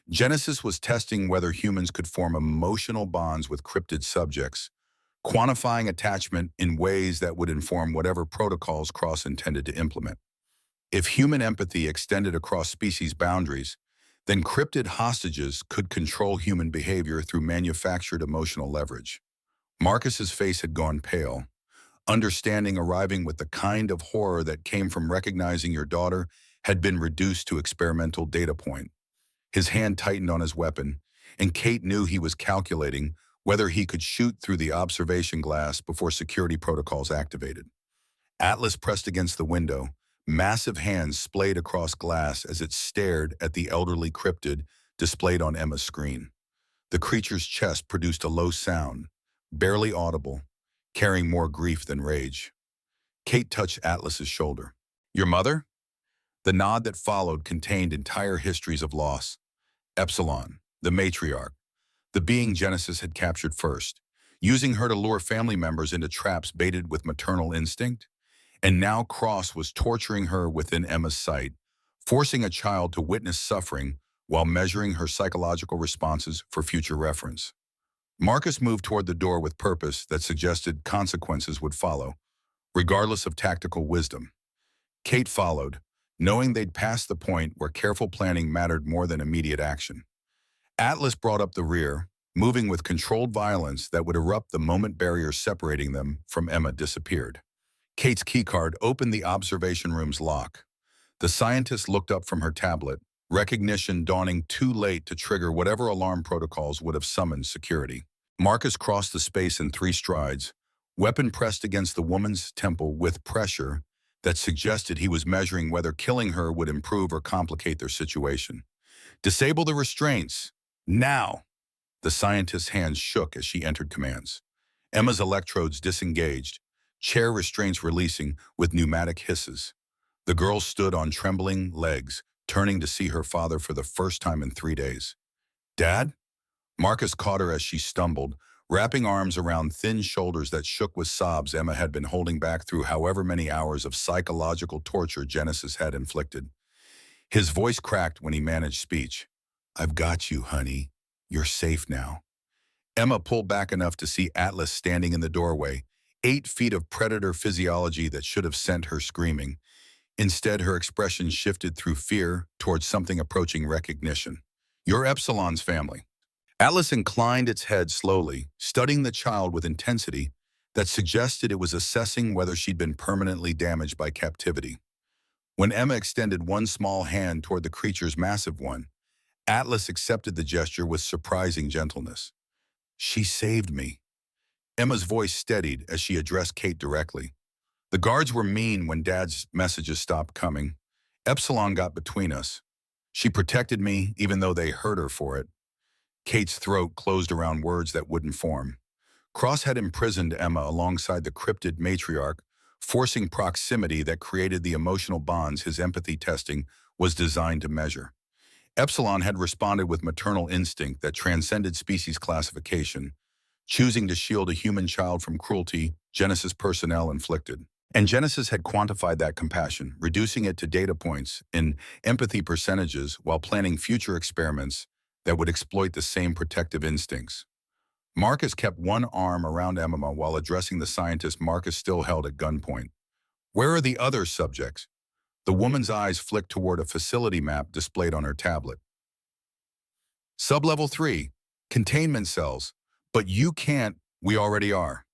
Genesis was testing whether humans could form emotional bonds with cryptid subjects, quantifying attachment in ways that would inform whatever protocols Cross intended to implement. If human empathy extended across species boundaries, then cryptid hostages could control human behavior through manufactured emotional leverage. Marcus's face had gone pale. Understanding arriving with the kind of horror that came from recognizing your daughter had been reduced to experimental data point. His hand tightened on his weapon, and Kate knew he was calculating whether he could shoot through the observation glass before security protocols activated. Atlas pressed against the window, massive hands splayed across glass as it stared at the elderly cryptid displayed on Emma's screen. The creature's chest produced a low sound, barely audible, carrying more grief than rage. Kate touched Atlas's shoulder. "Your mother?" The nod that followed contained entire histories of loss. Epsilon, the matriarch, the being Genesis had captured first, using her to lure family members into traps baited with maternal instinct. And now Cross was torturing her within Emma's sight, forcing a child to witness suffering while measuring her psychological responses for future reference. Marcus moved toward the door with purpose that suggested consequences would follow, regardless of tactical wisdom. Kate followed, knowing they'd passed the point where careful planning mattered more than immediate action. Atlas brought up the rear, moving with controlled violence that would erupt the moment barriers separating them from Emma disappeared. Kate's keycard opened the observation room's lock. The scientist looked up from her tablet, recognition dawning too late to trigger whatever alarm protocols would have summoned security. Marcus crossed the space in 3 strides, weapon pressed against the woman's temple with pressure that suggested he was measuring whether killing her would improve or complicate their situation. "Disable the restraints. Now!" The scientist's hands shook as she entered commands. Emma's electrodes disengaged, chair restraints releasing with pneumatic hisses. The girl stood on trembling legs, turning to see her father for the first time in 3 days. "Dad?" Marcus caught her as she stumbled, wrapping arms around thin shoulders that shook with sobs Emma had been holding back through however many hours of psychological torture Genesis had inflicted. His voice cracked when he managed speech. "I've got you, honey. You're safe now." Emma pulled back enough to see Atlas standing in the doorway, 8 feet of predator physiology that should have sent her screaming. Instead, her expression shifted through fear towards something approaching recognition. "You're Epsilon's family." Atlas inclined its head slowly, studying the child with intensity that suggested it was assessing whether she'd been permanently damaged by captivity. When Emma extended one small hand toward the creature's massive one, Atlas accepted the gesture with surprising gentleness. "She saved me." Emma's voice steadied as she addressed Kate directly. "The guards were mean when Dad's messages stopped coming. Epsilon got between us. She protected me even though they hurt her for it." Kate's throat closed around words that wouldn't form. Cross had imprisoned Emma alongside the cryptid matriarch, forcing proximity that created the emotional bonds his empathy testing was designed to measure. Epsilon had responded with maternal instinct that transcended species classification, choosing to shield a human child from cruelty Genesis personnel inflicted. And Genesis had quantified that compassion, reducing it to data points in empathy percentages while planning future experiments that would exploit the same protective instincts. Marcus kept one arm around Emma while addressing the scientist Marcus still held at gunpoint. "Where are the other subjects?" The woman's eyes flicked toward a facility map displayed on her tablet. "Sublevel 3, containment cells. But you can't, we already are."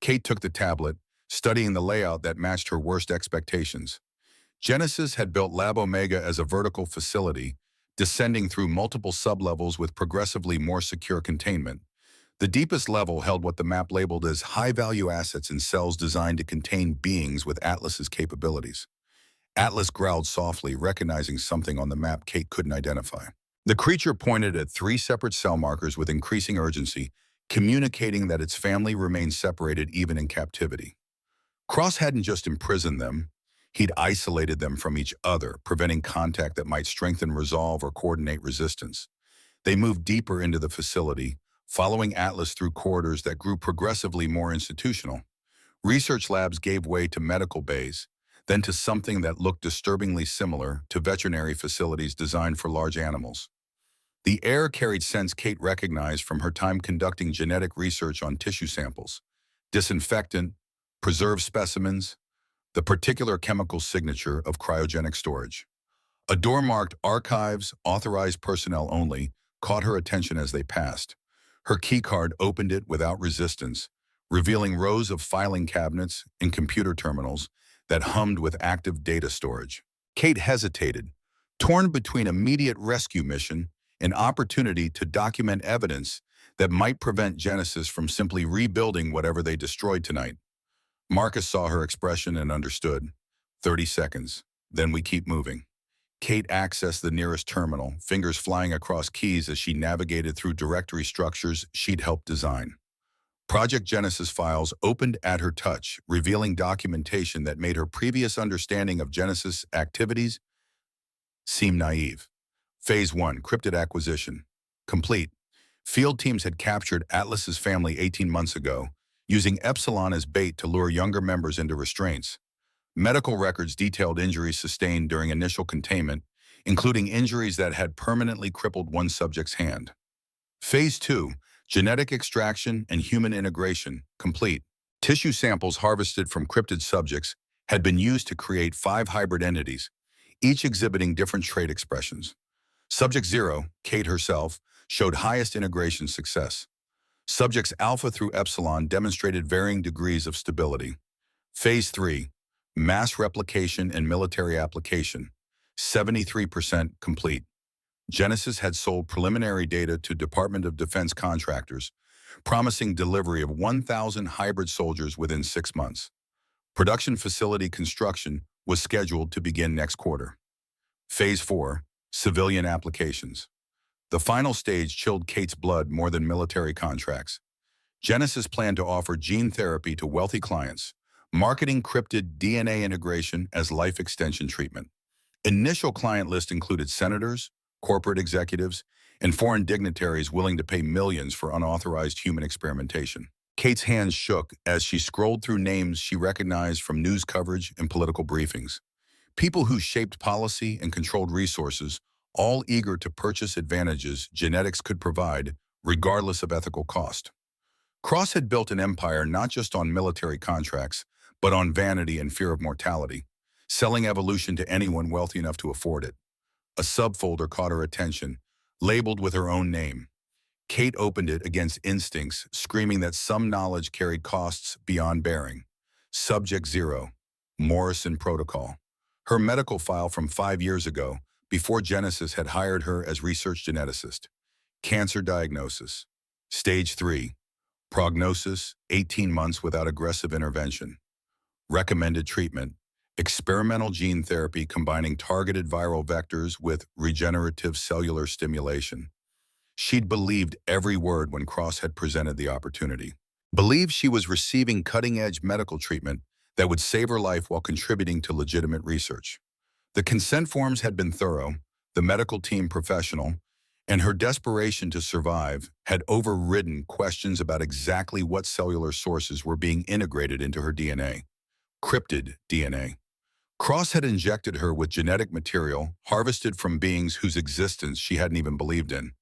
Kate took the tablet, studying the layout that matched her worst expectations. Genesis had built Lab Omega as a vertical facility, descending through multiple sublevels with progressively more secure containment. The deepest level held what the map labeled as high-value assets and cells designed to contain beings with Atlas's capabilities. Atlas growled softly, recognizing something on the map Kate couldn't identify. The creature pointed at 3 separate cell markers with increasing urgency, communicating that its family remained separated even in captivity. Cross hadn't just imprisoned them, he'd isolated them from each other, preventing contact that might strengthen resolve or coordinate resistance. They moved deeper into the facility, following Atlas through corridors that grew progressively more institutional. Research labs gave way to medical bays, then to something that looked disturbingly similar to veterinary facilities designed for large animals. The air carried scents Kate recognized from her time conducting genetic research on tissue samples: disinfectant, preserved specimens, the particular chemical signature of cryogenic storage. A door marked "Archives, Authorized Personnel Only" caught her attention as they passed. Her keycard opened it without resistance, revealing rows of filing cabinets and computer terminals that hummed with active data storage. Kate hesitated, torn between immediate rescue mission and opportunity to document evidence that might prevent Genesis from simply rebuilding whatever they destroyed tonight. Marcus saw her expression and understood. 30 seconds. Then we keep moving. Kate accessed the nearest terminal, fingers flying across keys as she navigated through directory structures she'd helped design. Project Genesis files opened at her touch, revealing documentation that made her previous understanding of Genesis activities seem naive. Phase 1, Cryptid Acquisition. Complete. Field teams had captured Atlas's family 18 months ago, using Epsilon as bait to lure younger members into restraints. Medical records detailed injuries sustained during initial containment, including injuries that had permanently crippled one subject's hand. Phase 2, Genetic Extraction and Human Integration, complete. Tissue samples harvested from cryptid subjects had been used to create 5 hybrid entities, each exhibiting different trait expressions. Subject 0, Kate herself, showed highest integration success. Subjects Alpha through Epsilon demonstrated varying degrees of stability. Phase 3, Mass Replication and Military Application, 73% complete. Genesis had sold preliminary data to Department of Defense contractors, promising delivery of 1,000 hybrid soldiers within 6 months. Production facility construction was scheduled to begin next quarter. Phase 4, Civilian Applications. The final stage chilled Kate's blood more than military contracts. Genesis planned to offer gene therapy to wealthy clients, marketing cryptid DNA integration as life extension treatment. Initial client list included senators, corporate executives, and foreign dignitaries willing to pay millions for unauthorized human experimentation. Kate's hands shook as she scrolled through names she recognized from news coverage and political briefings. People who shaped policy and controlled resources, all eager to purchase advantages genetics could provide, regardless of ethical cost. Cross had built an empire not just on military contracts, but on vanity and fear of mortality, selling evolution to anyone wealthy enough to afford it. A subfolder caught her attention, labeled with her own name. Kate opened it against instincts, screaming that some knowledge carried costs beyond bearing. Subject 0, Morrison Protocol. Her medical file from 5 years ago, before Genesis had hired her as research geneticist. Cancer diagnosis. Stage 3. Prognosis, 18 months without aggressive intervention. Recommended treatment. Experimental gene therapy combining targeted viral vectors with regenerative cellular stimulation. She'd believed every word when Cross had presented the opportunity. Believed she was receiving cutting-edge medical treatment that would save her life while contributing to legitimate research. The consent forms had been thorough, the medical team professional, and her desperation to survive had overridden questions about exactly what cellular sources were being integrated into her DNA. Cryptid DNA. Cross had injected her with genetic material harvested from beings whose existence she hadn't even believed in,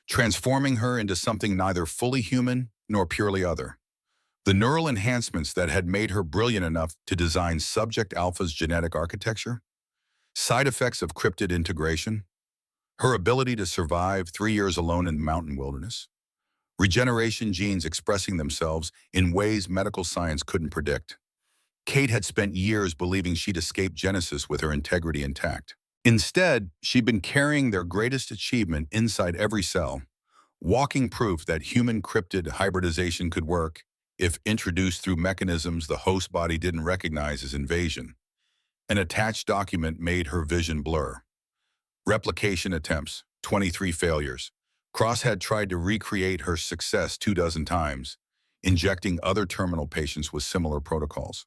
transforming her into something neither fully human nor purely other. The neural enhancements that had made her brilliant enough to design Subject Alpha's genetic architecture? Side effects of cryptid integration? Her ability to survive 3 years alone in the mountain wilderness? Regeneration genes expressing themselves in ways medical science couldn't predict. Kate had spent years believing she'd escaped Genesis with her integrity intact. Instead, she'd been carrying their greatest achievement inside every cell, walking proof that human cryptid hybridization could work if introduced through mechanisms the host body didn't recognize as invasion. An attached document made her vision blur. Replication attempts, 23 failures. Cross had tried to recreate her success 24 times, injecting other terminal patients with similar protocols.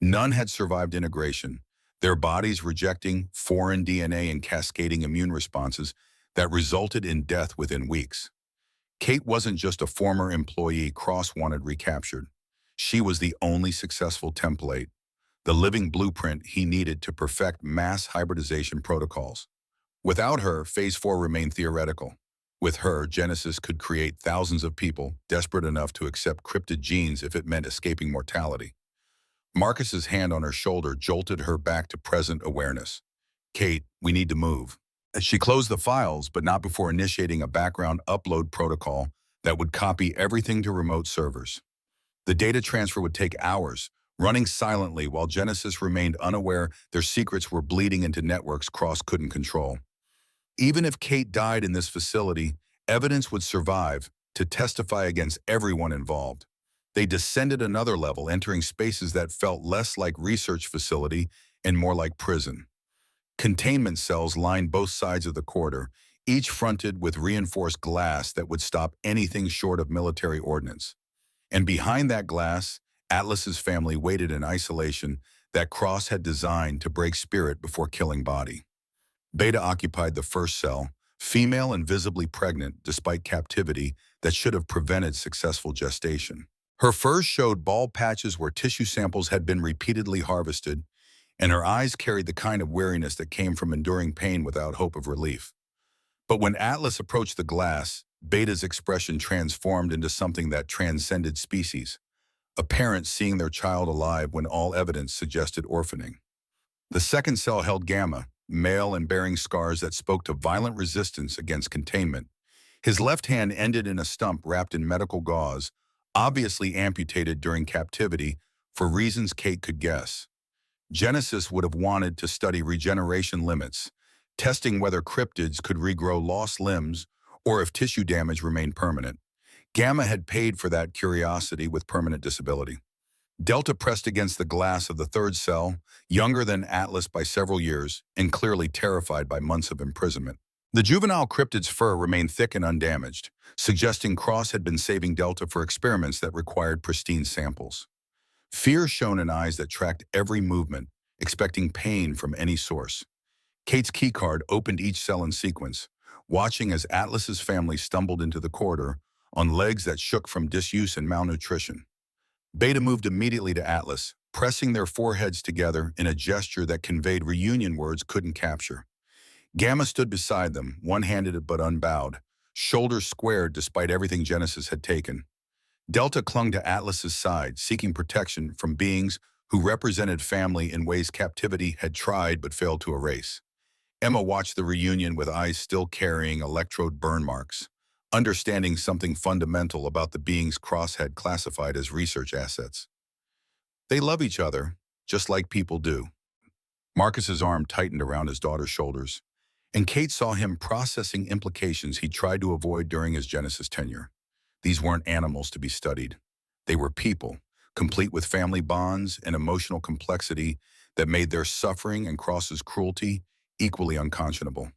None had survived integration, their bodies rejecting foreign DNA and cascading immune responses that resulted in death within weeks. Kate wasn't just a former employee Cross wanted recaptured. She was the only successful template, the living blueprint he needed to perfect mass hybridization protocols. Without her, Phase 4 remained theoretical. With her, Genesis could create thousands of people desperate enough to accept cryptid genes if it meant escaping mortality. Marcus's hand on her shoulder jolted her back to present awareness. Kate, we need to move. She closed the files, but not before initiating a background upload protocol that would copy everything to remote servers. The data transfer would take hours, running silently while Genesis remained unaware their secrets were bleeding into networks Cross couldn't control. Even if Kate died in this facility, evidence would survive to testify against everyone involved. They descended another level, entering spaces that felt less like research facility and more like prison. Containment cells lined both sides of the corridor, each fronted with reinforced glass that would stop anything short of military ordnance. And behind that glass, Atlas's family waited in isolation that Cross had designed to break spirit before killing body. Beta occupied the first cell, female and visibly pregnant despite captivity that should have prevented successful gestation. Her furs showed bald patches where tissue samples had been repeatedly harvested, and her eyes carried the kind of weariness that came from enduring pain without hope of relief. But when Atlas approached the glass, Beta's expression transformed into something that transcended species, a parent seeing their child alive when all evidence suggested orphaning. The second cell held Gamma, male and bearing scars that spoke to violent resistance against containment. His left hand ended in a stump wrapped in medical gauze, obviously amputated during captivity for reasons Kate could guess. Genesis would have wanted to study regeneration limits, testing whether cryptids could regrow lost limbs or if tissue damage remained permanent. Gamma had paid for that curiosity with permanent disability. Delta pressed against the glass of the third cell, younger than Atlas by several years and clearly terrified by months of imprisonment. The juvenile cryptid's fur remained thick and undamaged, suggesting Cross had been saving Delta for experiments that required pristine samples. Fear shone in eyes that tracked every movement, expecting pain from any source. Kate's keycard opened each cell in sequence, watching as Atlas's family stumbled into the corridor on legs that shook from disuse and malnutrition. Beta moved immediately to Atlas, pressing their foreheads together in a gesture that conveyed reunion words couldn't capture. Gamma stood beside them, one-handed but unbowed, shoulders squared despite everything Genesis had taken. Delta clung to Atlas's side, seeking protection from beings who represented family in ways captivity had tried but failed to erase. Emma watched the reunion with eyes still carrying electrode burn marks, understanding something fundamental about the beings Cross had classified as research assets. They love each other, just like people do. Marcus's arm tightened around his daughter's shoulders, and Kate saw him processing implications he'd tried to avoid during his Genesis tenure. These weren't animals to be studied. They were people, complete with family bonds and emotional complexity that made their suffering and Cross's cruelty equally unconscionable.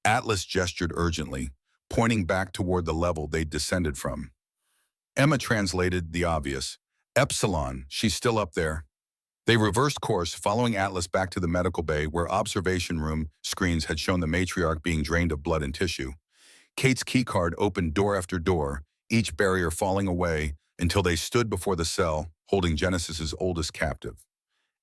Atlas gestured urgently, pointing back toward the level they'd descended from. Emma translated the obvious. Epsilon, she's still up there. They reversed course, following Atlas back to the medical bay where observation room screens had shown the matriarch being drained of blood and tissue. Kate's keycard opened door after door, each barrier falling away until they stood before the cell, holding Genesis's oldest captive.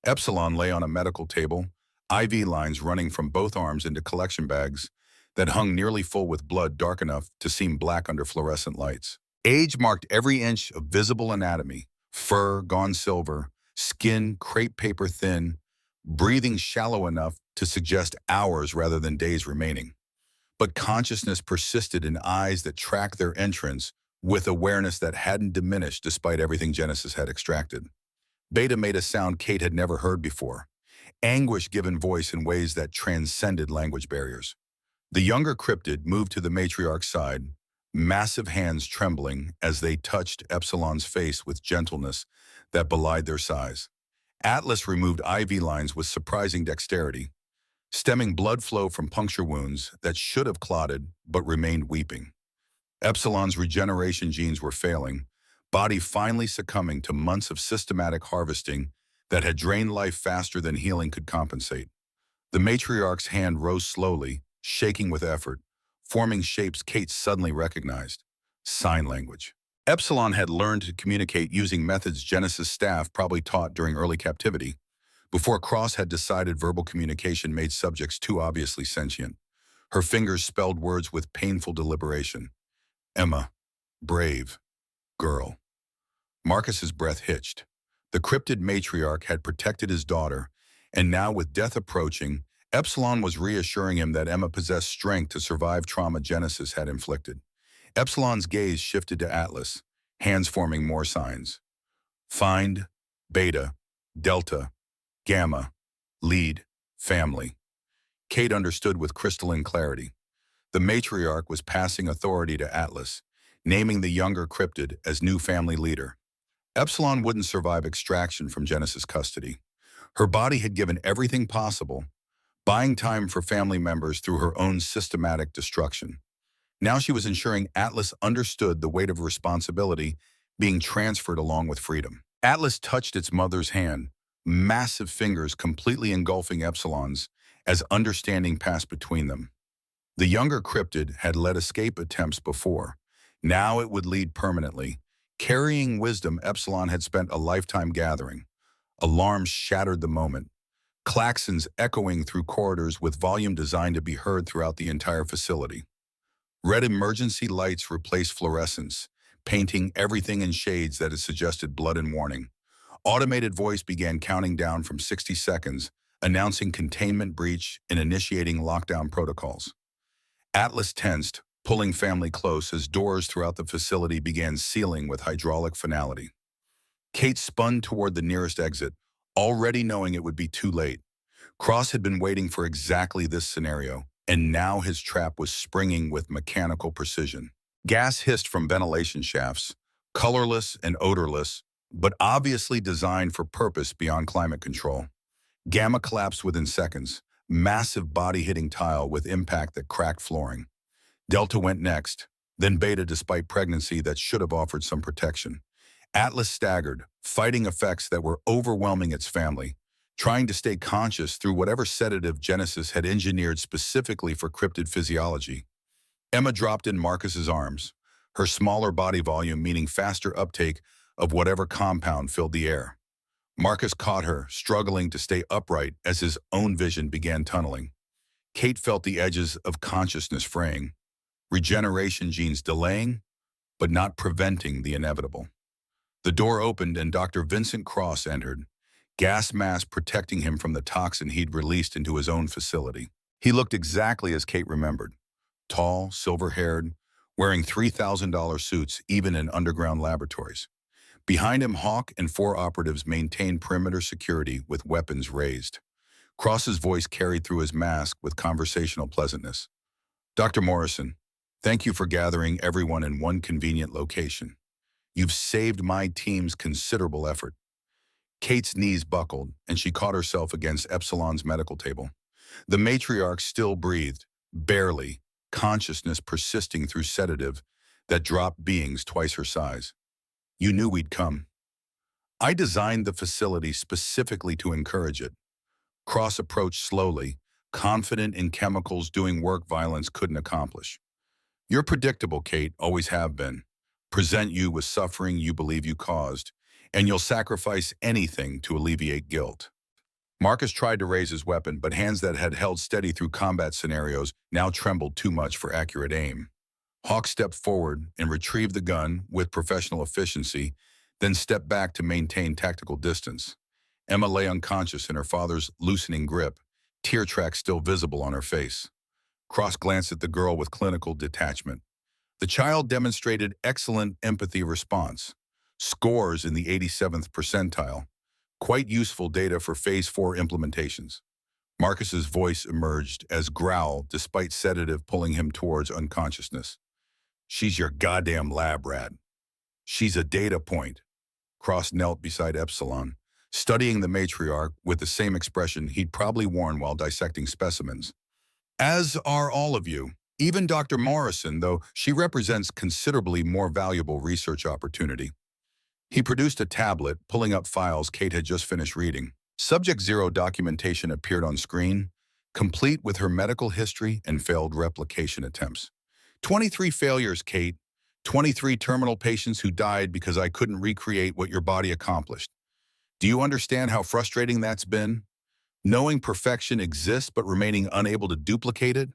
Epsilon lay on a medical table, IV lines running from both arms into collection bags that hung nearly full with blood dark enough to seem black under fluorescent lights. Age marked every inch of visible anatomy: fur gone silver, skin crepe paper thin, breathing shallow enough to suggest hours rather than days remaining. But consciousness persisted in eyes that tracked their entrance with awareness that hadn't diminished despite everything Genesis had extracted. Beta made a sound Kate had never heard before, anguish given voice in ways that transcended language barriers. The younger cryptid moved to the matriarch's side, massive hands trembling as they touched Epsilon's face with gentleness that belied their size. Atlas removed IV lines with surprising dexterity, stemming blood flow from puncture wounds that should have clotted but remained weeping. Epsilon's regeneration genes were failing, body finally succumbing to months of systematic harvesting that had drained life faster than healing could compensate. The matriarch's hand rose slowly, shaking with effort, forming shapes Kate suddenly recognized: sign language. Epsilon had learned to communicate using methods Genesis staff probably taught during early captivity, before Cross had decided verbal communication made subjects too obviously sentient. Her fingers spelled words with painful deliberation. Emma, brave, girl. Marcus's breath hitched. The cryptid matriarch had protected his daughter, and now with death approaching, Epsilon was reassuring him that Emma possessed strength to survive trauma Genesis had inflicted. Epsilon's gaze shifted to Atlas, hands forming more signs. Find, beta, delta, gamma, lead, family. Kate understood with crystalline clarity. The matriarch was passing authority to Atlas, naming the younger cryptid as new family leader. Epsilon wouldn't survive extraction from Genesis custody. Her body had given everything possible, buying time for family members through her own systematic destruction. Now she was ensuring Atlas understood the weight of responsibility being transferred along with freedom. Atlas touched its mother's hand, massive fingers completely engulfing Epsilon's as understanding passed between them. The younger cryptid had led escape attempts before. Now it would lead permanently, carrying wisdom Epsilon had spent a lifetime gathering. Alarms shattered the moment, klaxons echoing through corridors with volume designed to be heard throughout the entire facility. Red emergency lights replaced fluorescence, painting everything in shades that had suggested blood and warning. Automated voice began counting down from 60 seconds, announcing containment breach and initiating lockdown protocols. Atlas tensed, pulling family close as doors throughout the facility began sealing with hydraulic finality. Kate spun toward the nearest exit, already knowing it would be too late. Cross had been waiting for exactly this scenario, and now his trap was springing with mechanical precision. Gas hissed from ventilation shafts, colorless and odorless, but obviously designed for purpose beyond climate control. Gamma collapsed within seconds, massive body-hitting tile with impact that cracked flooring. Delta went next, then Beta despite pregnancy that should have offered some protection. Atlas staggered, fighting effects that were overwhelming its family, trying to stay conscious through whatever sedative Genesis had engineered specifically for cryptid physiology. Emma dropped in Marcus's arms, her smaller body volume meaning faster uptake of whatever compound filled the air. Marcus caught her, struggling to stay upright as his own vision began tunneling. Kate felt the edges of consciousness fraying, regeneration genes delaying, but not preventing the inevitable. The door opened and Dr. Vincent Cross entered, gas mask protecting him from the toxin he'd released into his own facility. He looked exactly as Kate remembered, tall, silver-haired, wearing $3,000 suits even in underground laboratories. Behind him, Hawk and 4 operatives maintained perimeter security with weapons raised. Cross's voice carried through his mask with conversational pleasantness. Dr. Morrison, thank you for gathering everyone in one convenient location. You've saved my team's considerable effort. Kate's knees buckled, and she caught herself against Epsilon's medical table. The matriarch still breathed, barely, consciousness persisting through sedative that dropped beings twice her size. You knew we'd come. I designed the facility specifically to encourage it. Cross approached slowly, confident in chemicals doing work violence couldn't accomplish. You're predictable, Kate, always have been. Present you with suffering you believe you caused, and you'll sacrifice anything to alleviate guilt. Marcus tried to raise his weapon, but hands that had held steady through combat scenarios now trembled too much for accurate aim. Hawk stepped forward and retrieved the gun with professional efficiency, then stepped back to maintain tactical distance. Emma lay unconscious in her father's loosening grip, tear tracks still visible on her face. Cross glanced at the girl with clinical detachment. The child demonstrated excellent empathy response, scores in the 87th percentile, quite useful data for Phase 4 implementations. Marcus's voice emerged as growl despite sedative pulling him towards unconsciousness. She's your goddamn lab rat. She's a data point. Cross knelt beside Epsilon, studying the matriarch with the same expression he'd probably worn while dissecting specimens. As are all of you, even Dr. Morrison, though she represents considerably more valuable research opportunity. He produced a tablet, pulling up files Kate had just finished reading. Subject 0 documentation appeared on screen, complete with her medical history and failed replication attempts. 23 failures, Kate. 23 terminal patients who died because I couldn't recreate what your body accomplished. Do you understand how frustrating that's been? Knowing perfection exists but remaining unable to duplicate it?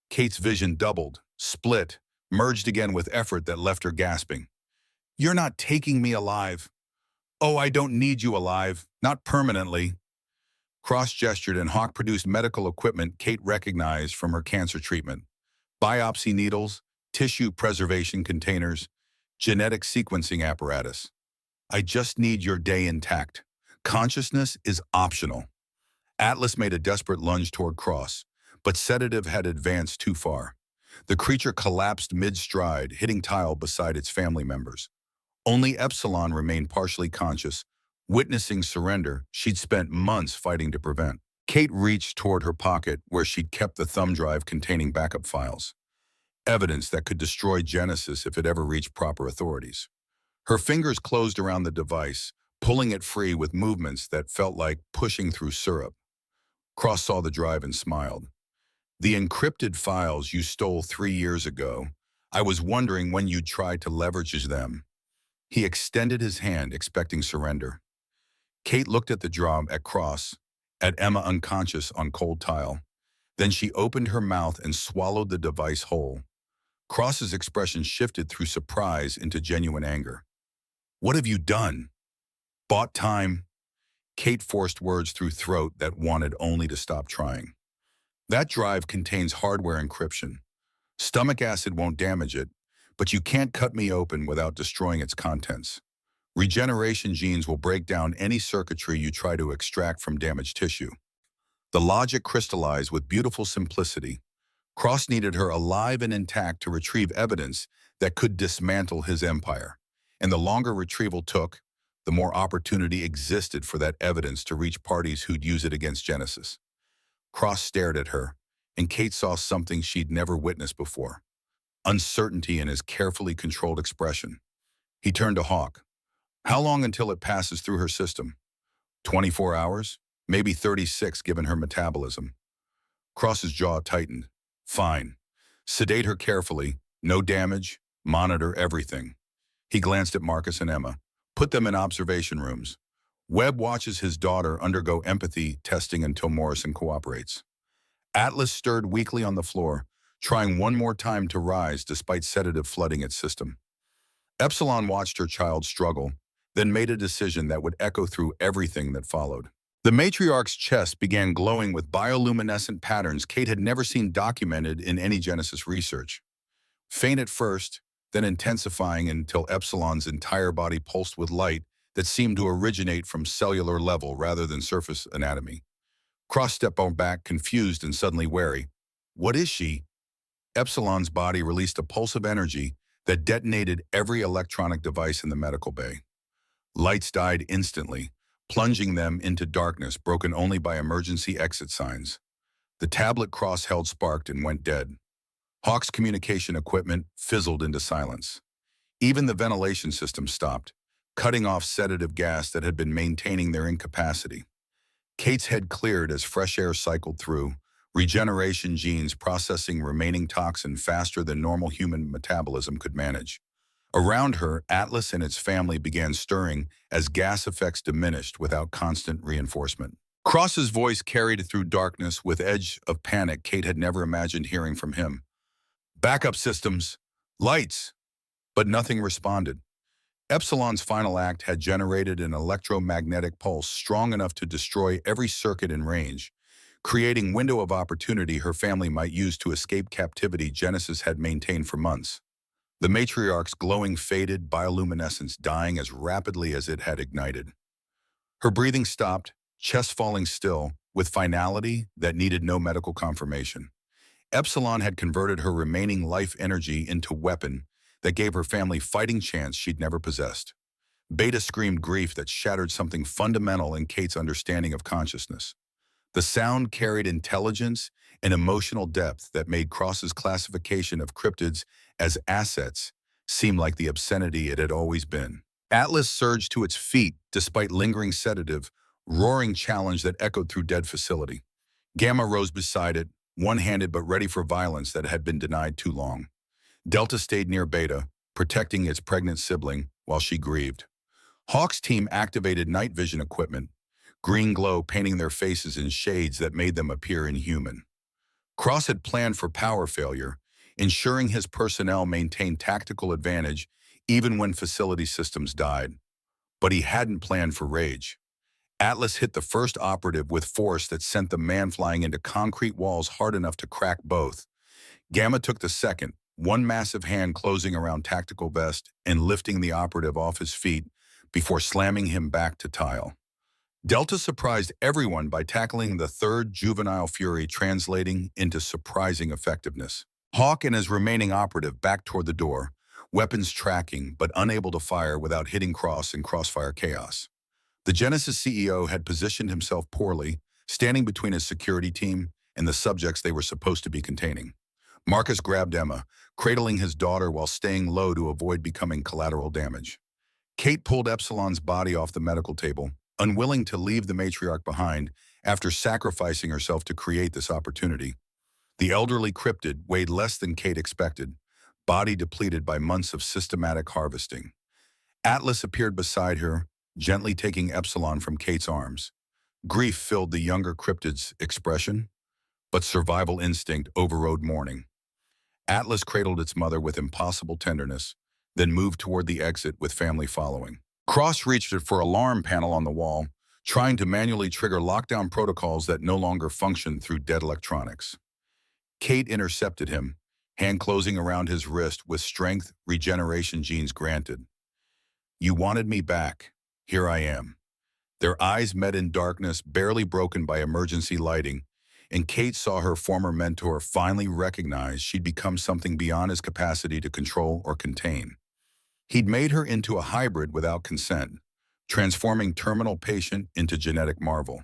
Kate's vision doubled, split, merged again with effort that left her gasping. You're not taking me alive. Oh, I don't need you alive. Not permanently. Cross gestured and Hawk produced medical equipment Kate recognized from her cancer treatment. Biopsy needles, tissue preservation containers, genetic sequencing apparatus. I just need your day intact. Consciousness is optional. Atlas made a desperate lunge toward Cross, but sedative had advanced too far. The creature collapsed mid-stride, hitting tile beside its family members. Only Epsilon remained partially conscious, witnessing surrender she'd spent months fighting to prevent. Kate reached toward her pocket where she'd kept the thumb drive containing backup files, evidence that could destroy Genesis if it ever reached proper authorities. Her fingers closed around the device, pulling it free with movements that felt like pushing through syrup. Cross saw the drive and smiled. The encrypted files you stole 3 years ago. I was wondering when you'd try to leverage them. He extended his hand, expecting surrender. Kate looked at the drum at Cross, at Emma unconscious on cold tile. Then she opened her mouth and swallowed the device whole. Cross's expression shifted through surprise into genuine anger. What have you done? Bought time? Kate forced words through throat that wanted only to stop trying. That drive contains hardware encryption. Stomach acid won't damage it, but you can't cut me open without destroying its contents. Regeneration genes will break down any circuitry you try to extract from damaged tissue. The logic crystallized with beautiful simplicity. Cross needed her alive and intact to retrieve evidence that could dismantle his empire. And the longer retrieval took, the more opportunity existed for that evidence to reach parties who'd use it against Genesis. Cross stared at her, and Kate saw something she'd never witnessed before. Uncertainty in his carefully controlled expression. He turned to Hawk. How long until it passes through her system? 24 hours? Maybe 36 given her metabolism. Cross's jaw tightened. Fine. Sedate her carefully. No damage. Monitor everything. He glanced at Marcus and Emma. Put them in observation rooms. Webb watches his daughter undergo empathy testing until Morrison cooperates. Atlas stirred weakly on the floor, trying one more time to rise despite sedative flooding its system. Epsilon watched her child struggle, then made a decision that would echo through everything that followed. The matriarch's chest began glowing with bioluminescent patterns Kate had never seen documented in any Genesis research. Faint at first, then intensifying until Epsilon's entire body pulsed with light that seemed to originate from cellular level rather than surface anatomy. Cross stepped back, confused and suddenly wary. What is she? Epsilon's body released a pulse of energy that detonated every electronic device in the medical bay. Lights died instantly, plunging them into darkness broken only by emergency exit signs. The tablet Cross held sparked and went dead. Hawk's communication equipment fizzled into silence. Even the ventilation system stopped, cutting off sedative gas that had been maintaining their incapacity. Kate's head cleared as fresh air cycled through, regeneration genes processing remaining toxin faster than normal human metabolism could manage. Around her, Atlas and its family began stirring as gas effects diminished without constant reinforcement. Cross's voice carried through darkness with edge of panic Kate had never imagined hearing from him. Backup systems. Lights. But nothing responded. Epsilon's final act had generated an electromagnetic pulse strong enough to destroy every circuit in range, creating a window of opportunity her family might use to escape captivity Genesis had maintained for months. The matriarch's glowing faded, bioluminescence dying as rapidly as it had ignited. Her breathing stopped, chest falling still, with finality that needed no medical confirmation. Epsilon had converted her remaining life energy into weapon that gave her family fighting chance she'd never possessed. Beta screamed grief that shattered something fundamental in Kate's understanding of consciousness. The sound carried intelligence and emotional depth that made Cross's classification of cryptids as assets seem like the obscenity it had always been. Atlas surged to its feet despite lingering sedative, roaring challenge that echoed through dead facility. Gamma rose beside it, one-handed but ready for violence that had been denied too long. Delta stayed near Beta, protecting its pregnant sibling while she grieved. Hawk's team activated night vision equipment, green glow painting their faces in shades that made them appear inhuman. Cross had planned for power failure, ensuring his personnel maintained tactical advantage even when facility systems died. But he hadn't planned for rage. Atlas hit the first operative with force that sent the man flying into concrete walls hard enough to crack both. Gamma took the second, one massive hand closing around tactical vest and lifting the operative off his feet before slamming him back to tile. Delta surprised everyone by tackling the third juvenile fury, translating into surprising effectiveness. Hawk and his remaining operative backed toward the door, weapons tracking but unable to fire without hitting Cross in crossfire chaos. The Genesis CEO had positioned himself poorly, standing between his security team and the subjects they were supposed to be containing. Marcus grabbed Emma, cradling his daughter while staying low to avoid becoming collateral damage. Kate pulled Epsilon's body off the medical table, unwilling to leave the matriarch behind after sacrificing herself to create this opportunity. The elderly cryptid weighed less than Kate expected, body depleted by months of systematic harvesting. Atlas appeared beside her, gently taking Epsilon from Kate's arms. Grief filled the younger cryptid's expression, but survival instinct overrode mourning. Atlas cradled its mother with impossible tenderness, then moved toward the exit with family following. Cross reached for alarm panel on the wall, trying to manually trigger lockdown protocols that no longer functioned through dead electronics. Kate intercepted him, hand closing around his wrist with strength regeneration genes granted. "You wanted me back. Here I am." Their eyes met in darkness, barely broken by emergency lighting, and Kate saw her former mentor finally recognize she'd become something beyond his capacity to control or contain. He'd made her into a hybrid without consent, transforming terminal patient into genetic marvel.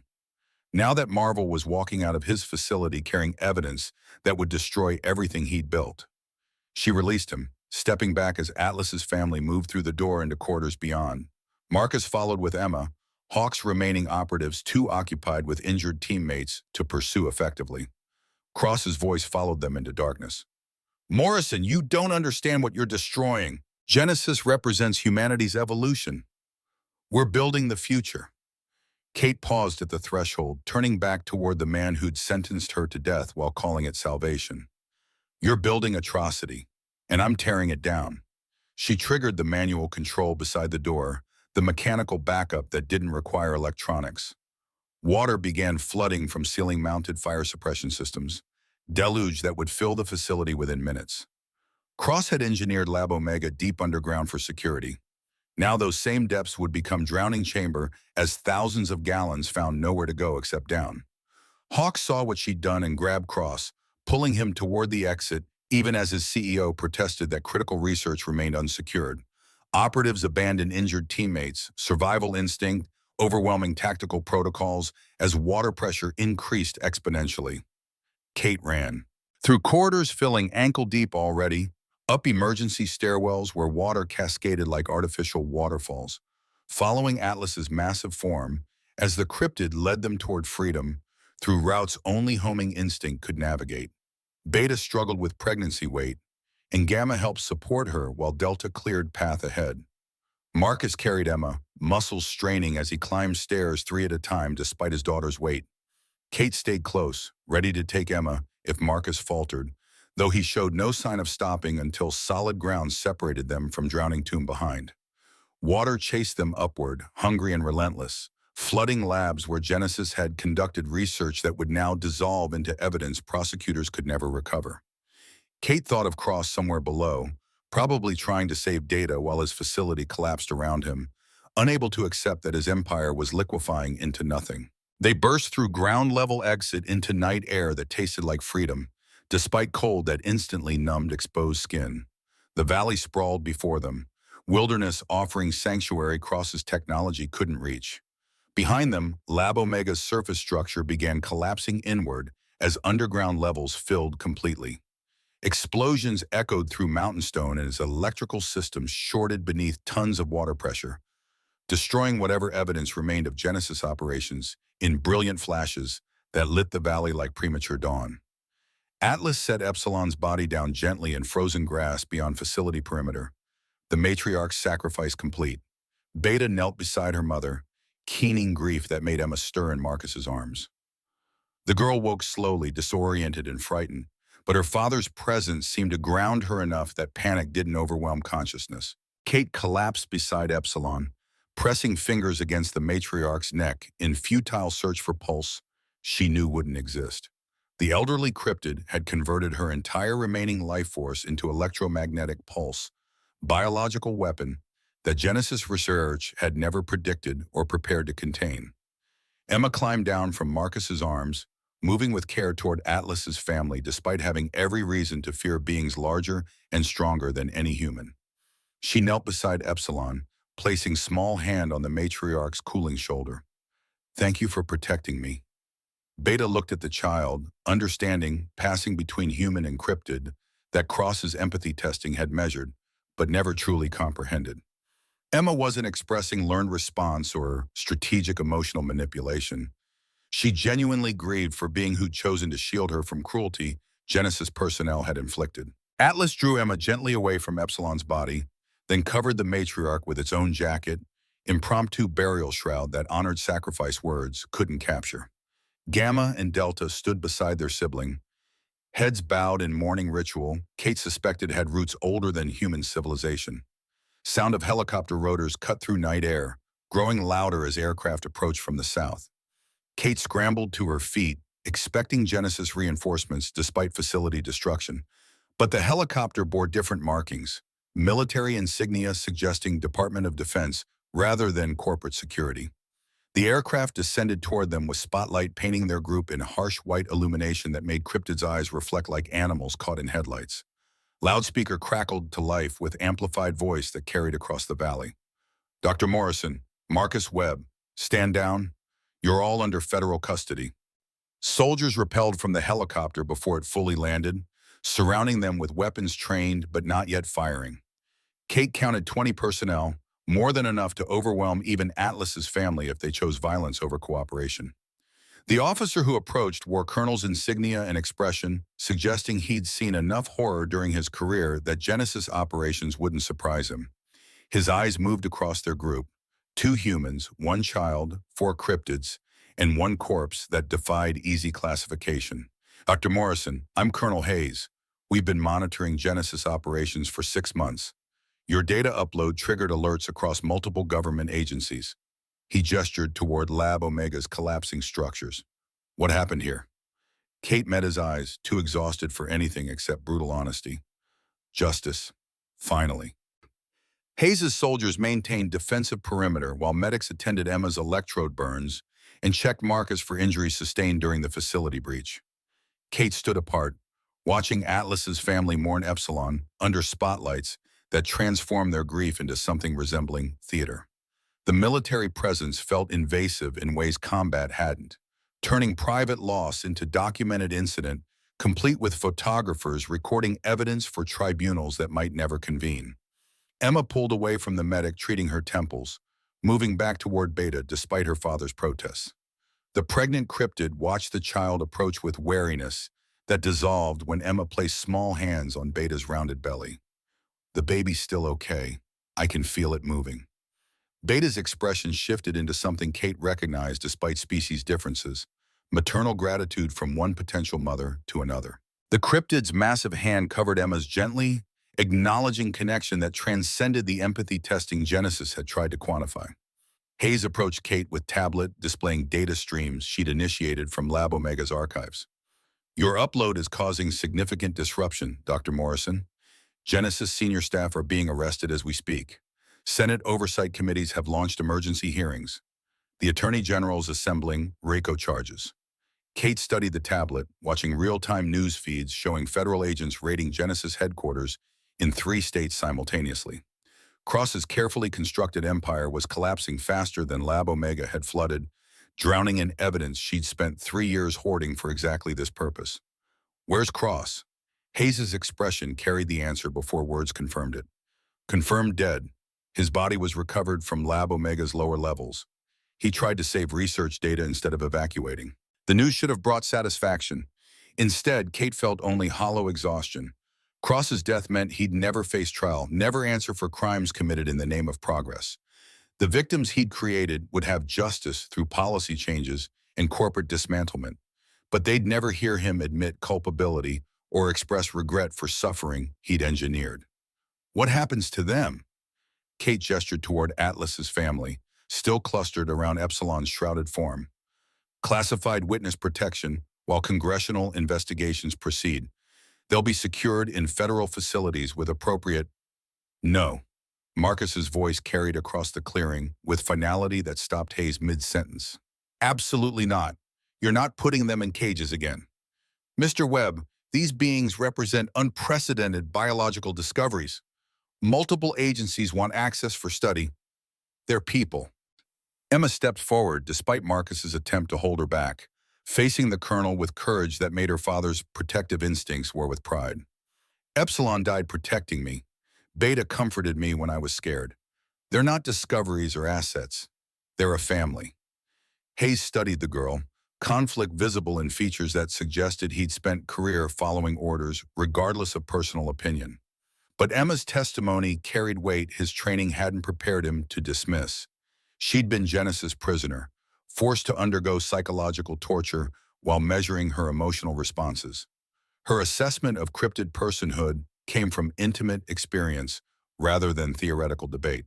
Now that Marvel was walking out of his facility carrying evidence that would destroy everything he'd built. She released him, stepping back as Atlas's family moved through the door into quarters beyond. Marcus followed with Emma, Hawk's remaining operatives too occupied with injured teammates to pursue effectively. Cross's voice followed them into darkness. "Morrison, you don't understand what you're destroying. Genesis represents humanity's evolution. We're building the future." Kate paused at the threshold, turning back toward the man who'd sentenced her to death while calling it salvation. "You're building atrocity, and I'm tearing it down." She triggered the manual control beside the door, the mechanical backup that didn't require electronics. Water began flooding from ceiling-mounted fire suppression systems, deluge that would fill the facility within minutes. Cross had engineered Lab Omega deep underground for security. Now those same depths would become drowning chamber as thousands of gallons found nowhere to go except down. Hawk saw what she'd done and grabbed Cross, pulling him toward the exit even as his CEO protested that critical research remained unsecured. Operatives abandoned injured teammates, survival instinct, overwhelming tactical protocols as water pressure increased exponentially. Kate ran. Through corridors filling ankle-deep already, up emergency stairwells where water cascaded like artificial waterfalls, following Atlas's massive form as the cryptid led them toward freedom through routes only homing instinct could navigate. Beta struggled with pregnancy weight, and Gamma helped support her while Delta cleared path ahead. Marcus carried Emma, muscles straining as he climbed stairs 3 at a time despite his daughter's weight. Kate stayed close, ready to take Emma if Marcus faltered, though he showed no sign of stopping until solid ground separated them from drowning tomb behind. Water chased them upward, hungry and relentless, flooding labs where Genesis had conducted research that would now dissolve into evidence prosecutors could never recover. Kate thought of Cross somewhere below, probably trying to save data while his facility collapsed around him, unable to accept that his empire was liquefying into nothing. They burst through ground-level exit into night air that tasted like freedom, despite cold that instantly numbed exposed skin. The valley sprawled before them, wilderness offering sanctuary Cross's technology couldn't reach. Behind them, Lab Omega's surface structure began collapsing inward as underground levels filled completely. Explosions echoed through mountainstone as electrical systems shorted beneath tons of water pressure, destroying whatever evidence remained of Genesis operations in brilliant flashes that lit the valley like premature dawn. Atlas set Epsilon's body down gently in frozen grass beyond facility perimeter, the matriarch's sacrifice complete. Beta knelt beside her mother, keening grief that made Emma stir in Marcus's arms. The girl woke slowly, disoriented and frightened, but her father's presence seemed to ground her enough that panic didn't overwhelm consciousness. Kate collapsed beside Epsilon, pressing fingers against the matriarch's neck in futile search for pulse she knew wouldn't exist. The elderly cryptid had converted her entire remaining life force into electromagnetic pulse, biological weapon, that Genesis research had never predicted or prepared to contain. Emma climbed down from Marcus's arms, moving with care toward Atlas's family despite having every reason to fear beings larger and stronger than any human. She knelt beside Epsilon, placing small hand on the matriarch's cooling shoulder. "Thank you for protecting me." Beta looked at the child, understanding, passing between human and cryptid, that Cross's empathy testing had measured, but never truly comprehended. Emma wasn't expressing learned response or strategic emotional manipulation. She genuinely grieved for being who'd chosen to shield her from cruelty Genesis personnel had inflicted. Atlas drew Emma gently away from Epsilon's body, then covered the matriarch with its own jacket, impromptu burial shroud that honored sacrifice words couldn't capture. Gamma and Delta stood beside their sibling, heads bowed in mourning ritual Kate suspected had roots older than human civilization. Sound of helicopter rotors cut through night air, growing louder as aircraft approached from the south. Kate scrambled to her feet, expecting Genesis reinforcements despite facility destruction. But the helicopter bore different markings, military insignia suggesting Department of Defense rather than corporate security. The aircraft descended toward them with spotlight painting their group in harsh white illumination that made Cryptid's eyes reflect like animals caught in headlights. Loudspeaker crackled to life with amplified voice that carried across the valley. "Dr. Morrison, Marcus Webb, stand down. You're all under federal custody." Soldiers rappelled from the helicopter before it fully landed, surrounding them with weapons trained but not yet firing. Kate counted 20 personnel, more than enough to overwhelm even Atlas's family if they chose violence over cooperation. The officer who approached wore Colonel's insignia and expression, suggesting he'd seen enough horror during his career that Genesis operations wouldn't surprise him. His eyes moved across their group, 2 humans, 1 child, 4 cryptids, and 1 corpse that defied easy classification. "Dr. Morrison, I'm Colonel Hayes. We've been monitoring Genesis operations for 6 months. Your data upload triggered alerts across multiple government agencies." He gestured toward Lab Omega's collapsing structures. "What happened here?" Kate met his eyes, too exhausted for anything except brutal honesty. "Justice. Finally." Hayes's soldiers maintained defensive perimeter while medics attended Emma's electrode burns and checked Marcus for injuries sustained during the facility breach. Kate stood apart, watching Atlas's family mourn Epsilon under spotlights that transformed their grief into something resembling theater. The military presence felt invasive in ways combat hadn't, turning private loss into documented incident, complete with photographers recording evidence for tribunals that might never convene. Emma pulled away from the medic treating her temples, moving back toward Beta despite her father's protests. The pregnant cryptid watched the child approach with wariness that dissolved when Emma placed small hands on Beta's rounded belly. "The baby's still okay. I can feel it moving." Beta's expression shifted into something Kate recognized despite species differences, maternal gratitude from one potential mother to another. The cryptid's massive hand covered Emma's gently, acknowledging connection that transcended the empathy testing Genesis had tried to quantify. Hayes approached Kate with tablet displaying data streams she'd initiated from Lab Omega's archives. "Your upload is causing significant disruption, Dr. Morrison. Genesis senior staff are being arrested as we speak. Senate oversight committees have launched emergency hearings. The Attorney General is assembling RICO charges." Kate studied the tablet, watching real-time news feeds showing federal agents raiding Genesis headquarters in 3 states simultaneously. Cross's carefully constructed empire was collapsing faster than Lab Omega had flooded, drowning in evidence she'd spent 3 years hoarding for exactly this purpose. "Where's Cross?" Hayes's expression carried the answer before words confirmed it. "Confirmed dead. His body was recovered from Lab Omega's lower levels. He tried to save research data instead of evacuating." The news should have brought satisfaction. Instead, Kate felt only hollow exhaustion. Cross's death meant he'd never face trial, never answer for crimes committed in the name of progress. The victims he'd created would have justice through policy changes and corporate dismantlement, but they'd never hear him admit culpability or express regret for suffering he'd engineered. "What happens to them?" Kate gestured toward Atlas's family, still clustered around Epsilon's shrouded form. "Classified witness protection while congressional investigations proceed. They'll be secured in federal facilities with appropriate—" "No." Marcus's voice carried across the clearing with finality that stopped Hayes mid-sentence. Absolutely not. You're not putting them in cages again. Mr. Webb, these beings represent unprecedented biological discoveries. Multiple agencies want access for study. They're people. Emma stepped forward despite Marcus's attempt to hold her back, facing the colonel with courage that made her father's protective instincts war with pride. Epsilon died protecting me. Beta comforted me when I was scared. They're not discoveries or assets. They're a family. Hayes studied the girl, conflict visible in features that suggested he'd spent career following orders regardless of personal opinion. But Emma's testimony carried weight his training hadn't prepared him to dismiss. She'd been Genesis' prisoner, forced to undergo psychological torture while measuring her emotional responses. Her assessment of cryptid personhood came from intimate experience rather than theoretical debate.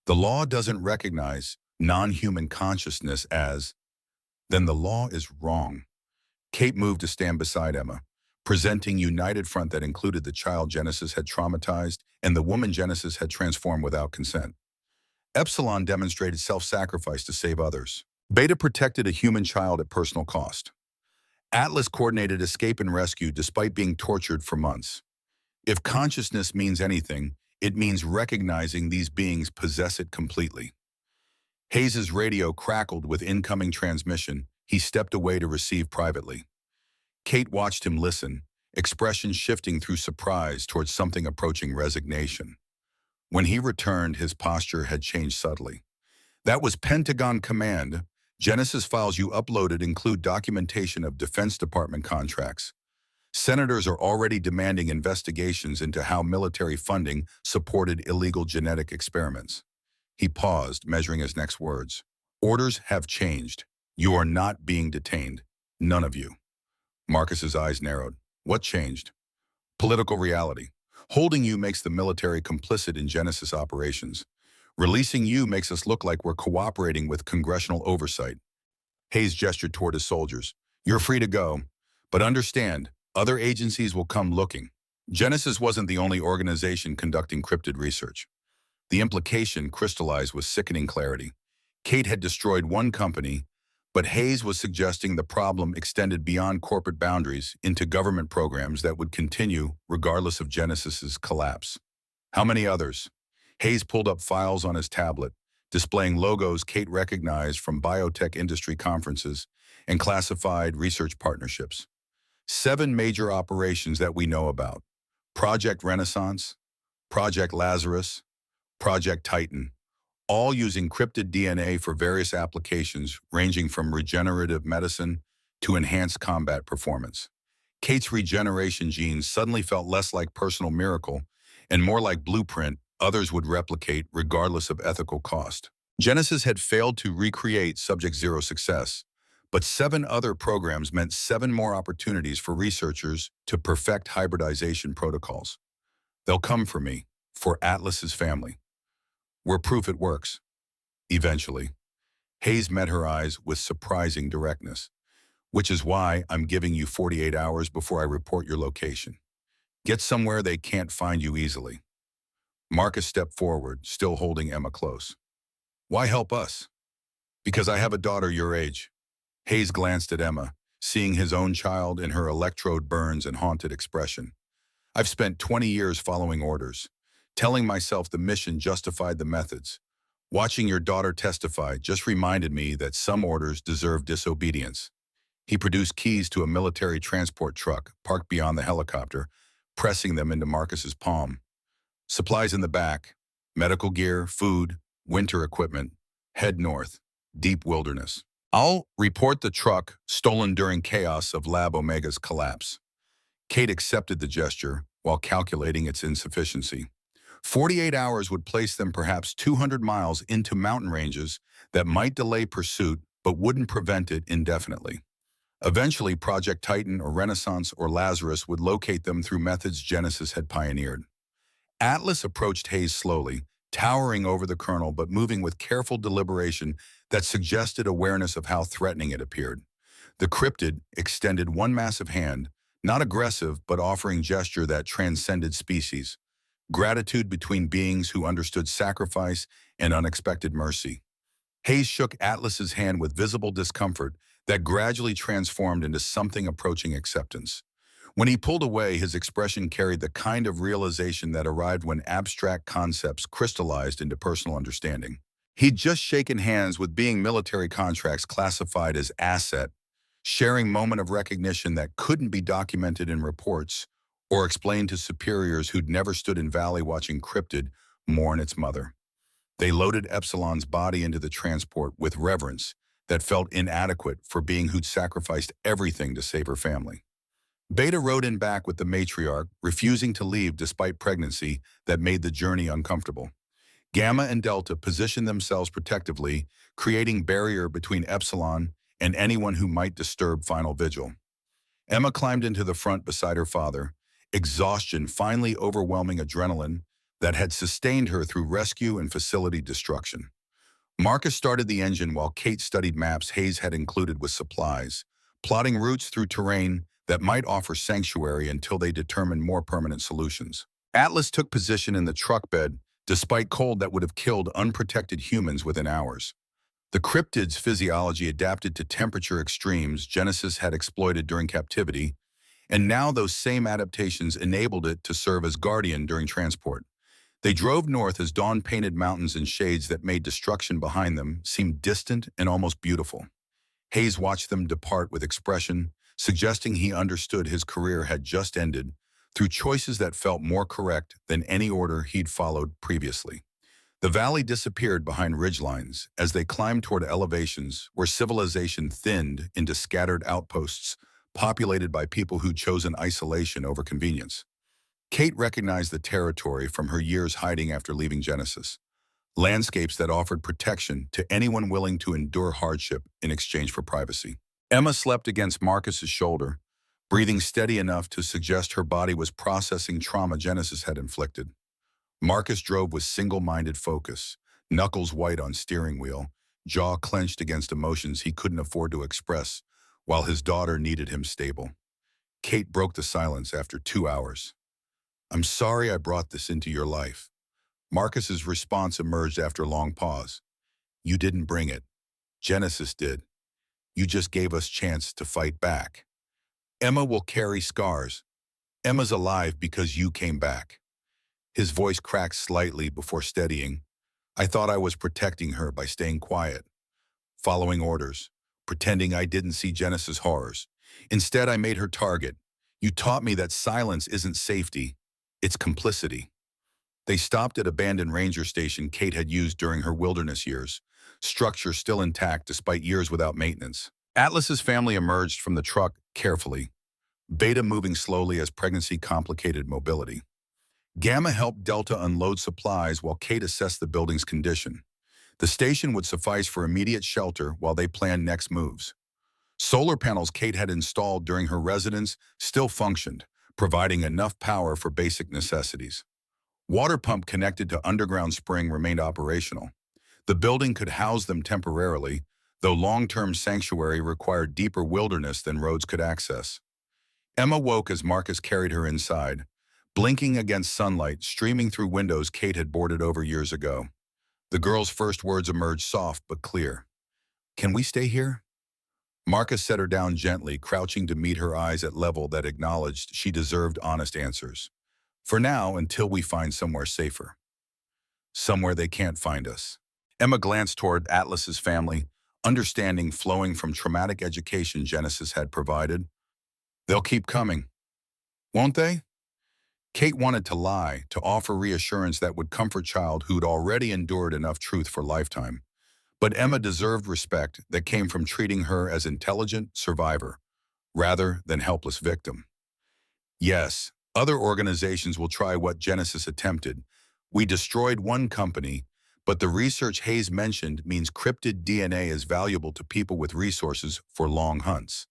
The law doesn't recognize non-human consciousness as, then the law is wrong. Kate moved to stand beside Emma, presenting united front that included the child Genesis had traumatized and the woman Genesis had transformed without consent. Epsilon demonstrated self-sacrifice to save others. Beta protected a human child at personal cost. Atlas coordinated escape and rescue despite being tortured for months. If consciousness means anything, it means recognizing these beings possess it completely. Hayes's radio crackled with incoming transmission. He stepped away to receive privately. Kate watched him listen, expression shifting through surprise towards something approaching resignation. When he returned, his posture had changed subtly. That was Pentagon Command. Genesis files you uploaded include documentation of Defense Department contracts. Senators are already demanding investigations into how military funding supported illegal genetic experiments. He paused, measuring his next words. Orders have changed. You are not being detained. None of you. Marcus's eyes narrowed. What changed? Political reality. Holding you makes the military complicit in Genesis operations. Releasing you makes us look like we're cooperating with congressional oversight. Hayes gestured toward his soldiers. You're free to go, but understand, other agencies will come looking. Genesis wasn't the only organization conducting cryptid research. The implication crystallized with sickening clarity. Kate had destroyed one company, but Hayes was suggesting the problem extended beyond corporate boundaries into government programs that would continue regardless of Genesis's collapse. How many others? Hayes pulled up files on his tablet, displaying logos Kate recognized from biotech industry conferences and classified research partnerships. 7 major operations that we know about: Project Renaissance, Project Lazarus, Project Titan, all using cryptid DNA for various applications ranging from regenerative medicine to enhanced combat performance. Kate's regeneration genes suddenly felt less like personal miracle and more like blueprint others would replicate regardless of ethical cost. Genesis had failed to recreate Subject Zero success, but 7 other programs meant 7 more opportunities for researchers to perfect hybridization protocols. They'll come for me, for Atlas's family. We're proof it works. Eventually. Hayes met her eyes with surprising directness, which is why I'm giving you 48 hours before I report your location. Get somewhere they can't find you easily. Marcus stepped forward, still holding Emma close. Why help us? Because I have a daughter your age. Hayes glanced at Emma, seeing his own child in her electrode burns and haunted expression. I've spent 20 years following orders, telling myself the mission justified the methods. Watching your daughter testify just reminded me that some orders deserve disobedience. He produced keys to a military transport truck parked beyond the helicopter, pressing them into Marcus's palm. Supplies in the back, medical gear, food, winter equipment. Head north, deep wilderness. I'll report the truck stolen during chaos of Lab Omega's collapse. Kate accepted the gesture while calculating its insufficiency. 48 hours would place them perhaps 200 miles into mountain ranges that might delay pursuit but wouldn't prevent it indefinitely. Eventually, Project Titan or Renaissance or Lazarus would locate them through methods Genesis had pioneered. Atlas approached Hayes slowly, towering over the colonel but moving with careful deliberation that suggested awareness of how threatening it appeared. The cryptid extended one massive hand, not aggressive but offering gesture that transcended species. gratitude between beings who understood sacrifice and unexpected mercy. Hayes shook Atlas's hand with visible discomfort that gradually transformed into something approaching acceptance. When he pulled away, his expression carried the kind of realization that arrived when abstract concepts crystallized into personal understanding. He'd just shaken hands with being military contracts classified as asset, sharing moment of recognition that couldn't be documented in reports or explained to superiors who'd never stood in valley watching Cryptid mourn its mother. They loaded Epsilon's body into the transport with reverence that felt inadequate for being who'd sacrificed everything to save her family. Beta rode in back with the matriarch, refusing to leave despite pregnancy that made the journey uncomfortable. Gamma and Delta positioned themselves protectively, creating barrier between Epsilon and anyone who might disturb final vigil. Emma climbed into the front beside her father, exhaustion finally overwhelming adrenaline that had sustained her through rescue and facility destruction. Marcus started the engine while Kate studied maps Hayes had included with supplies, plotting routes through terrain that might offer sanctuary until they determined more permanent solutions. Atlas took position in the truck bed, despite cold that would have killed unprotected humans within hours. The cryptid's physiology adapted to temperature extremes Genesis had exploited during captivity, and now those same adaptations enabled it to serve as guardian during transport. They drove north as dawn-painted mountains and shades that made destruction behind them seem distant and almost beautiful. Hayes watched them depart with expression, suggesting he understood his career had just ended through choices that felt more correct than any order he'd followed previously. The valley disappeared behind ridgelines as they climbed toward elevations where civilization thinned into scattered outposts populated by people who'd chosen isolation over convenience. Kate recognized the territory from her years hiding after leaving Genesis, landscapes that offered protection to anyone willing to endure hardship in exchange for privacy. Emma slept against Marcus's shoulder, breathing steady enough to suggest her body was processing trauma Genesis had inflicted. Marcus drove with single-minded focus, knuckles white on steering wheel, jaw clenched against emotions he couldn't afford to express, while his daughter needed him stable. Kate broke the silence after 2 hours. "I'm sorry I brought this into your life." Marcus's response emerged after a long pause. "You didn't bring it. Genesis did. You just gave us chance to fight back. Emma will carry scars. Emma's alive because you came back." His voice cracked slightly before steadying. "I thought I was protecting her by staying quiet, following orders, pretending I didn't see Genesis' horrors. Instead, I made her target. You taught me that silence isn't safety, it's complicity." They stopped at abandoned ranger station Kate had used during her wilderness years, structure still intact despite years without maintenance. Atlas's family emerged from the truck carefully, Beta moving slowly as pregnancy complicated mobility. Gamma helped Delta unload supplies while Kate assessed the building's condition. The station would suffice for immediate shelter while they planned next moves. Solar panels Kate had installed during her residence still functioned, providing enough power for basic necessities. Water pump connected to underground spring remained operational. The building could house them temporarily, though long-term sanctuary required deeper wilderness than roads could access. Emma woke as Marcus carried her inside, blinking against sunlight streaming through windows Kate had boarded over years ago. The girl's first words emerged soft but clear. "Can we stay here?" Marcus set her down gently, crouching to meet her eyes at level that acknowledged she deserved honest answers. "For now, until we find somewhere safer. Somewhere they can't find us." Emma glanced toward Atlas's family, understanding flowing from traumatic education Genesis had provided. "They'll keep coming, won't they?" Kate wanted to lie, to offer reassurance that would comfort child who'd already endured enough truth for a lifetime. But Emma deserved respect that came from treating her as intelligent survivor, rather than helpless victim. "Yes, other organizations will try what Genesis attempted. We destroyed one company, but the research Hayes mentioned means cryptid DNA is valuable to people with resources for long hunts.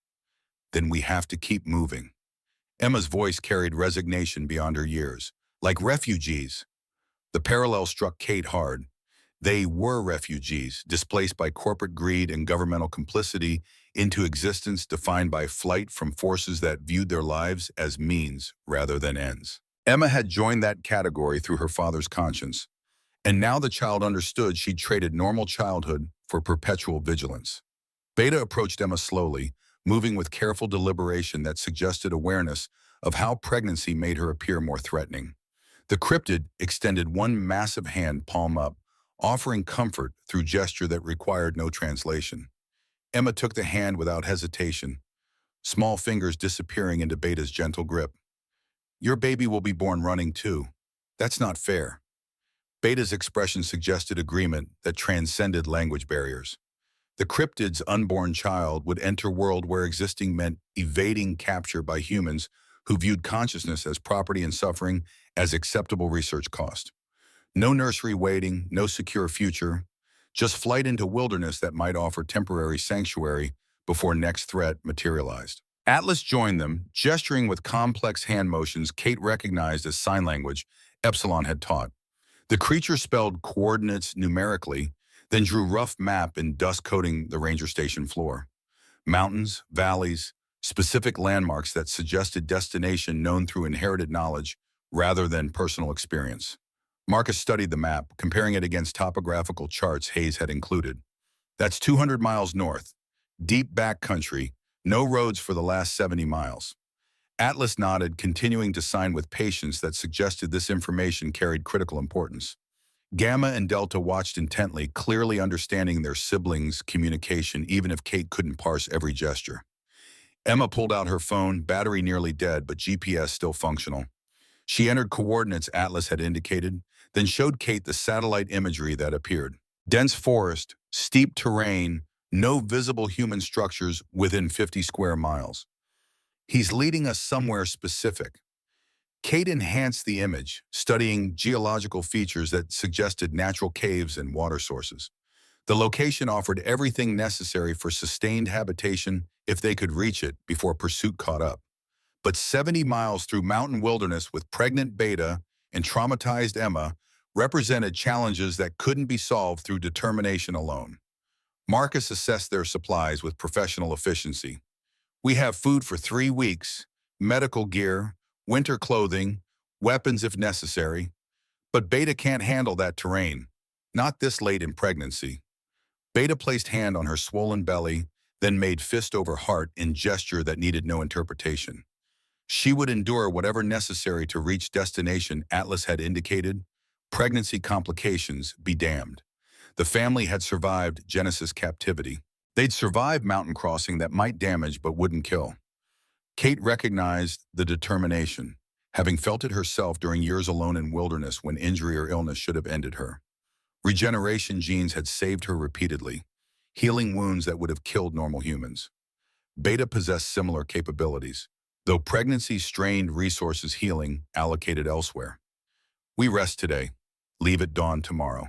Then we have to keep moving." Emma's voice carried resignation beyond her years. "Like refugees." The parallel struck Kate hard. They were refugees, displaced by corporate greed and governmental complicity into existence defined by flight from forces that viewed their lives as means rather than ends. Emma had joined that category through her father's conscience, and now the child understood she'd traded normal childhood for perpetual vigilance. Beta approached Emma slowly, moving with careful deliberation that suggested awareness of how pregnancy made her appear more threatening. The cryptid extended one massive hand palm up, offering comfort through gesture that required no translation. Emma took the hand without hesitation, small fingers disappearing into Beta's gentle grip. "Your baby will be born running too. That's not fair." Beta's expression suggested agreement that transcended language barriers. The cryptid's unborn child would enter a world where existing meant evading capture by humans who viewed consciousness as property and suffering as acceptable research cost. No nursery waiting, no secure future, just flight into wilderness that might offer temporary sanctuary before next threat materialized. Atlas joined them, gesturing with complex hand motions Kate recognized as sign language Epsilon had taught. The creature spelled coordinates numerically, then drew rough map in dust coating the ranger station floor. Mountains, valleys, specific landmarks that suggested destination known through inherited knowledge rather than personal experience. Marcus studied the map, comparing it against topographical charts Hayes had included. "That's 200 miles north. Deep backcountry, no roads for the last 70 miles. Atlas nodded, continuing to sign with patience that suggested this information carried critical importance. Gamma and Delta watched intently, clearly understanding their siblings' communication even if Kate couldn't parse every gesture. Emma pulled out her phone, battery nearly dead, but GPS still functional. She entered coordinates Atlas had indicated, then showed Kate the satellite imagery that appeared. Dense forest, steep terrain, no visible human structures within 50 square miles. "He's leading us somewhere specific." Kate enhanced the image, studying geological features that suggested natural caves and water sources. The location offered everything necessary for sustained habitation if they could reach it before pursuit caught up. But 70 miles through mountain wilderness with pregnant Beta and traumatized Emma represented challenges that couldn't be solved through determination alone. Marcus assessed their supplies with professional efficiency. "We have food for 3 weeks, medical gear, winter clothing, weapons if necessary. But Beta can't handle that terrain. Not this late in pregnancy." Beta placed hand on her swollen belly, then made fist over heart in gesture that needed no interpretation. She would endure whatever necessary to reach destination Atlas had indicated. Pregnancy complications be damned. The family had survived Genesis captivity. They'd survived mountain crossing that might damage but wouldn't kill. Kate recognized the determination, having felt it herself during years alone in wilderness when injury or illness should have ended her. Regeneration genes had saved her repeatedly, healing wounds that would have killed normal humans. Beta possessed similar capabilities, though pregnancy strained resources healing allocated elsewhere. "We rest today, leave at dawn tomorrow."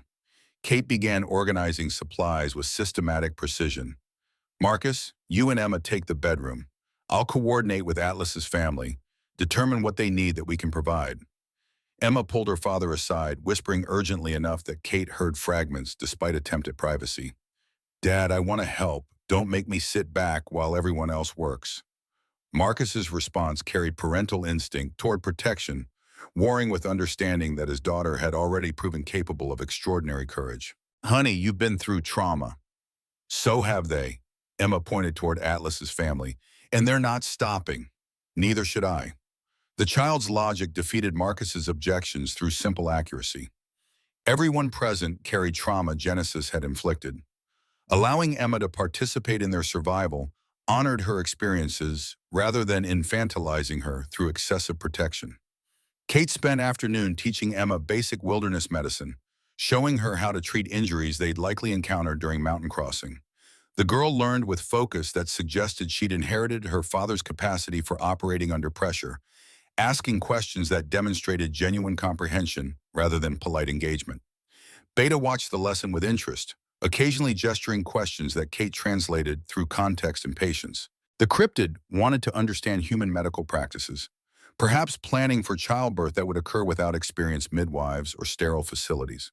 Kate began organizing supplies with systematic precision. "Marcus, you and Emma take the bedroom. I'll coordinate with Atlas's family, determine what they need that we can provide." Emma pulled her father aside, whispering urgently enough that Kate heard fragments despite attempt at privacy. "Dad, I want to help. Don't make me sit back while everyone else works." Marcus's response carried parental instinct toward protection, warring with understanding that his daughter had already proven capable of extraordinary courage. "Honey, you've been through trauma." "So have they." Emma pointed toward Atlas's family. "And they're not stopping. Neither should I." The child's logic defeated Marcus's objections through simple accuracy. Everyone present carried trauma Genesis had inflicted. Allowing Emma to participate in their survival honored her experiences rather than infantilizing her through excessive protection. Kate spent afternoon teaching Emma basic wilderness medicine, showing her how to treat injuries they'd likely encountered during mountain crossing. The girl learned with focus that suggested she'd inherited her father's capacity for operating under pressure, asking questions that demonstrated genuine comprehension rather than polite engagement. Beta watched the lesson with interest, occasionally gesturing questions that Kate translated through context and patience. The cryptid wanted to understand human medical practices, perhaps planning for childbirth that would occur without experienced midwives or sterile facilities.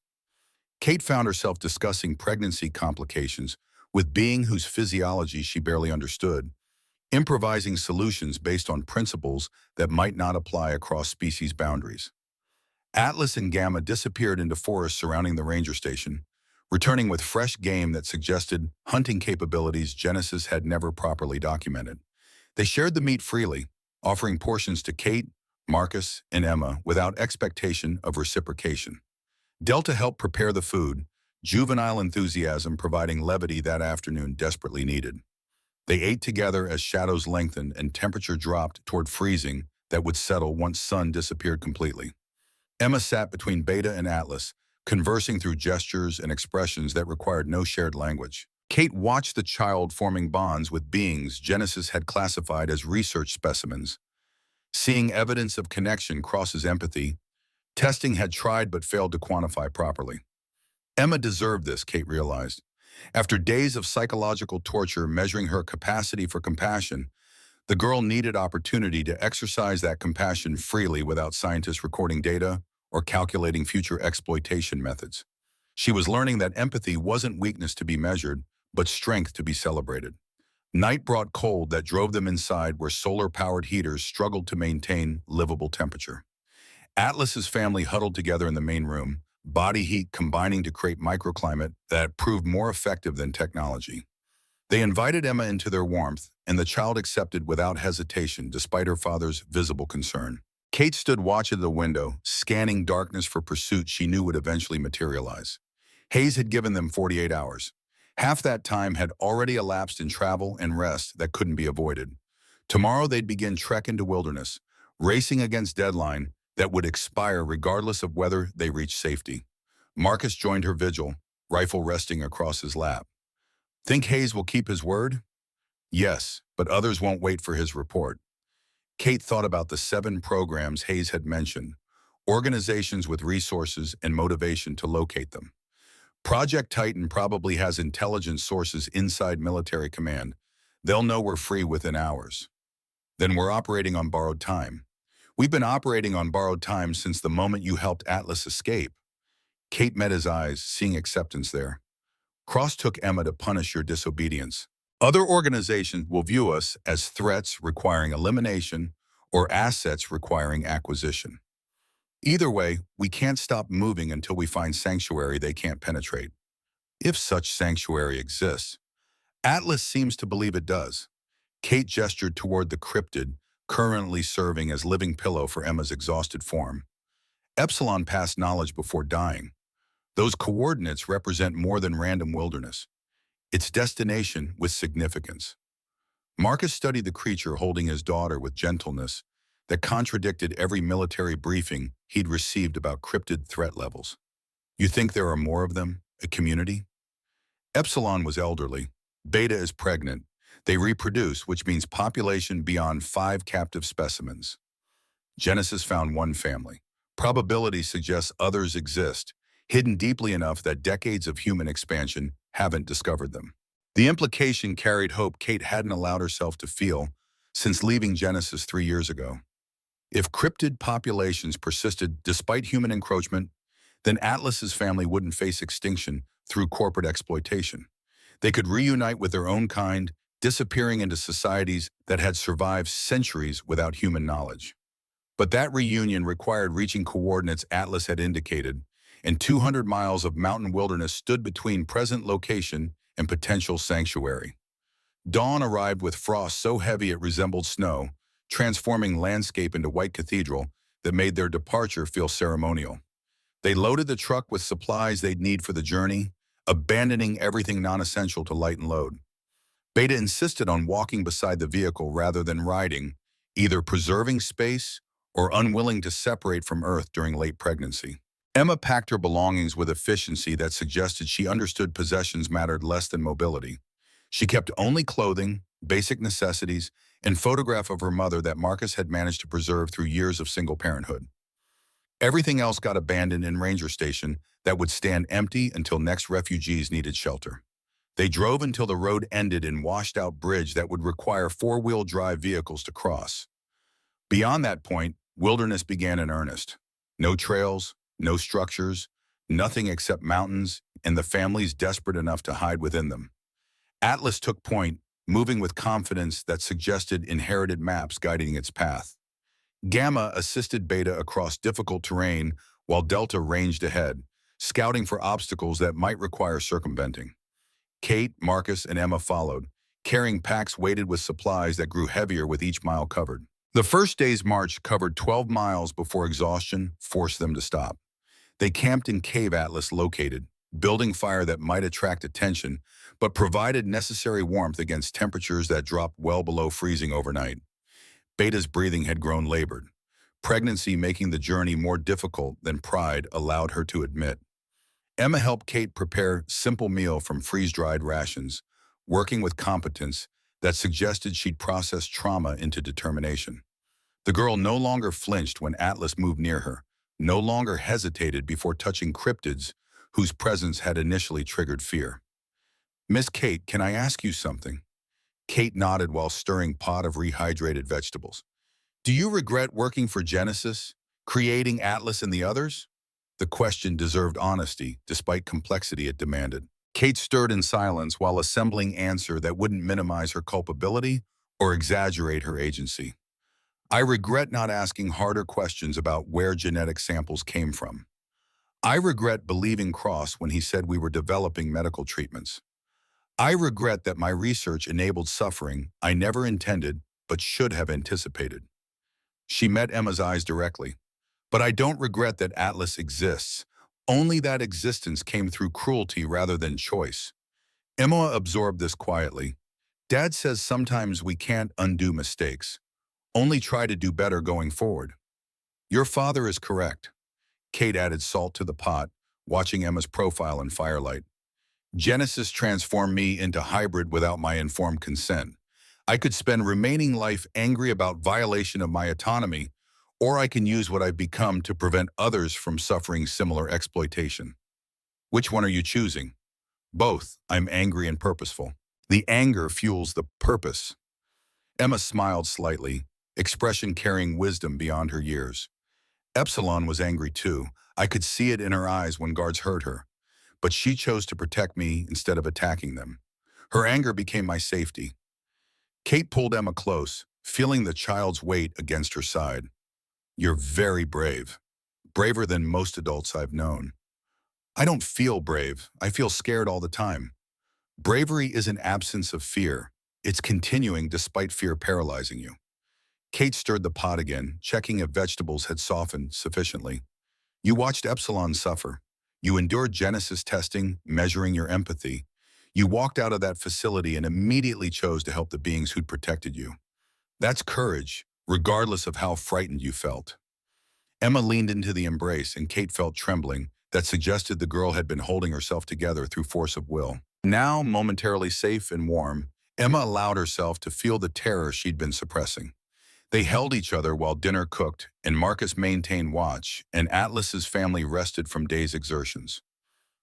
Kate found herself discussing pregnancy complications with being whose physiology she barely understood, improvising solutions based on principles that might not apply across species boundaries. Atlas and Gamma disappeared into forests surrounding the ranger station, returning with fresh game that suggested hunting capabilities Genesis had never properly documented. They shared the meat freely, offering portions to Kate, Marcus, and Emma without expectation of reciprocation. Delta helped prepare the food, juvenile enthusiasm providing levity that afternoon desperately needed. They ate together as shadows lengthened and temperature dropped toward freezing that would settle once sun disappeared completely. Emma sat between Beta and Atlas, conversing through gestures and expressions that required no shared language. Kate watched the child forming bonds with beings Genesis had classified as research specimens. Seeing evidence of connection crosses empathy. Testing had tried but failed to quantify properly. Emma deserved this, Kate realized. After days of psychological torture measuring her capacity for compassion, the girl needed opportunity to exercise that compassion freely without scientists recording data or calculating future exploitation methods. She was learning that empathy wasn't weakness to be measured, but strength to be celebrated. Night brought cold that drove them inside where solar-powered heaters struggled to maintain livable temperature. Atlas's family huddled together in the main room, body heat combining to create microclimate that proved more effective than technology. They invited Emma into their warmth, and the child accepted without hesitation despite her father's visible concern. Kate stood watch at the window, scanning darkness for pursuit she knew would eventually materialize. Hayes had given them 48 hours. Half that time had already elapsed in travel and rest that couldn't be avoided. Tomorrow they'd begin trek into wilderness, racing against deadline that would expire regardless of whether they reached safety. Marcus joined her vigil, rifle resting across his lap. Think Hayes will keep his word? Yes, but others won't wait for his report. Kate thought about the 7 programs Hayes had mentioned, organizations with resources and motivation to locate them. Project Titan probably has intelligence sources inside military command. They'll know we're free within hours. Then we're operating on borrowed time. We've been operating on borrowed time since the moment you helped Atlas escape. Kate met his eyes, seeing acceptance there. Cross took Emma to punish your disobedience. Other organizations will view us as threats requiring elimination or assets requiring acquisition. Either way, we can't stop moving until we find sanctuary they can't penetrate. If such sanctuary exists. Atlas seems to believe it does. Kate gestured toward the cryptid, currently serving as living pillow for Emma's exhausted form. Epsilon passed knowledge before dying. Those coordinates represent more than random wilderness. Its destination with significance. Marcus studied the creature holding his daughter with gentleness that contradicted every military briefing he'd received about cryptid threat levels. You think there are more of them? A community? Epsilon was elderly. Beta is pregnant. They reproduce, which means population beyond 5 captive specimens. Genesis found 1 family. Probability suggests others exist, hidden deeply enough that decades of human expansion haven't discovered them. The implication carried hope Kate hadn't allowed herself to feel since leaving Genesis 3 years ago. If cryptid populations persisted despite human encroachment, then Atlas's family wouldn't face extinction through corporate exploitation. They could reunite with their own kind, disappearing into societies that had survived centuries without human knowledge. But that reunion required reaching coordinates Atlas had indicated, and 200 miles of mountain wilderness stood between present location and potential sanctuary. Dawn arrived with frost so heavy it resembled snow, transforming landscape into white cathedral that made their departure feel ceremonial. They loaded the truck with supplies they'd need for the journey, abandoning everything non-essential to lighten load. Beta insisted on walking beside the vehicle rather than riding, either preserving space or unwilling to separate from Earth during late pregnancy. Emma packed her belongings with efficiency that suggested she understood possessions mattered less than mobility. She kept only clothing, basic necessities, and photograph of her mother that Marcus had managed to preserve through years of single parenthood. Everything else got abandoned in ranger station that would stand empty until next refugees needed shelter. They drove until the road ended in washed-out bridge that would require 4-wheel drive vehicles to cross. Beyond that point, wilderness began in earnest. No trails, no structures, nothing except mountains and the families desperate enough to hide within them. Atlas took point, moving with confidence that suggested inherited maps guiding its path. Gamma assisted Beta across difficult terrain while Delta ranged ahead, scouting for obstacles that might require circumventing. Kate, Marcus, and Emma followed, carrying packs weighted with supplies that grew heavier with each mile covered. The first day's march covered 12 miles before exhaustion forced them to stop. They camped in Cave Atlas located, building fire that might attract attention, but provided necessary warmth against temperatures that dropped well below freezing overnight. Beta's breathing had grown labored, pregnancy making the journey more difficult than pride allowed her to admit. Emma helped Kate prepare simple meal from freeze-dried rations, working with competence that suggested she'd process trauma into determination. The girl no longer flinched when Atlas moved near her, no longer hesitated before touching cryptids whose presence had initially triggered fear. "Miss Kate, can I ask you something?" Kate nodded while stirring pot of rehydrated vegetables. "Do you regret working for Genesis, creating Atlas and the others?" The question deserved honesty, despite complexity it demanded. Kate stirred in silence while assembling answer that wouldn't minimize her culpability or exaggerate her agency. "I regret not asking harder questions about where genetic samples came from. I regret believing Cross when he said we were developing medical treatments. I regret that my research enabled suffering I never intended but should have anticipated." She met Emma's eyes directly. "But I don't regret that Atlas exists. Only that existence came through cruelty rather than choice." Emma absorbed this quietly. "Dad says sometimes we can't undo mistakes. Only try to do better going forward." "Your father is correct." Kate added salt to the pot, watching Emma's profile in firelight. "Genesis transformed me into hybrid without my informed consent. I could spend remaining life angry about violation of my autonomy, or I can use what I've become to prevent others from suffering similar exploitation. Which one are you choosing?" "Both. I'm angry and purposeful. The anger fuels the purpose." Emma smiled slightly, expression carrying wisdom beyond her years. "Epsilon was angry too. I could see it in her eyes when guards hurt her. But she chose to protect me instead of attacking them. Her anger became my safety." Kate pulled Emma close, feeling the child's weight against her side. "You're very brave. Braver than most adults I've known." "I don't feel brave. I feel scared all the time. Bravery is an absence of fear. It's continuing despite fear paralyzing you." Kate stirred the pot again, checking if vegetables had softened sufficiently. "You watched Epsilon suffer. You endured Genesis testing, measuring your empathy. You walked out of that facility and immediately chose to help the beings who'd protected you. That's courage, regardless of how frightened you felt." Emma leaned into the embrace and Kate felt trembling that suggested the girl had been holding herself together through force of will. Now, momentarily safe and warm, Emma allowed herself to feel the terror she'd been suppressing. They held each other while dinner cooked, and Marcus maintained watch, and Atlas's family rested from days' exertions.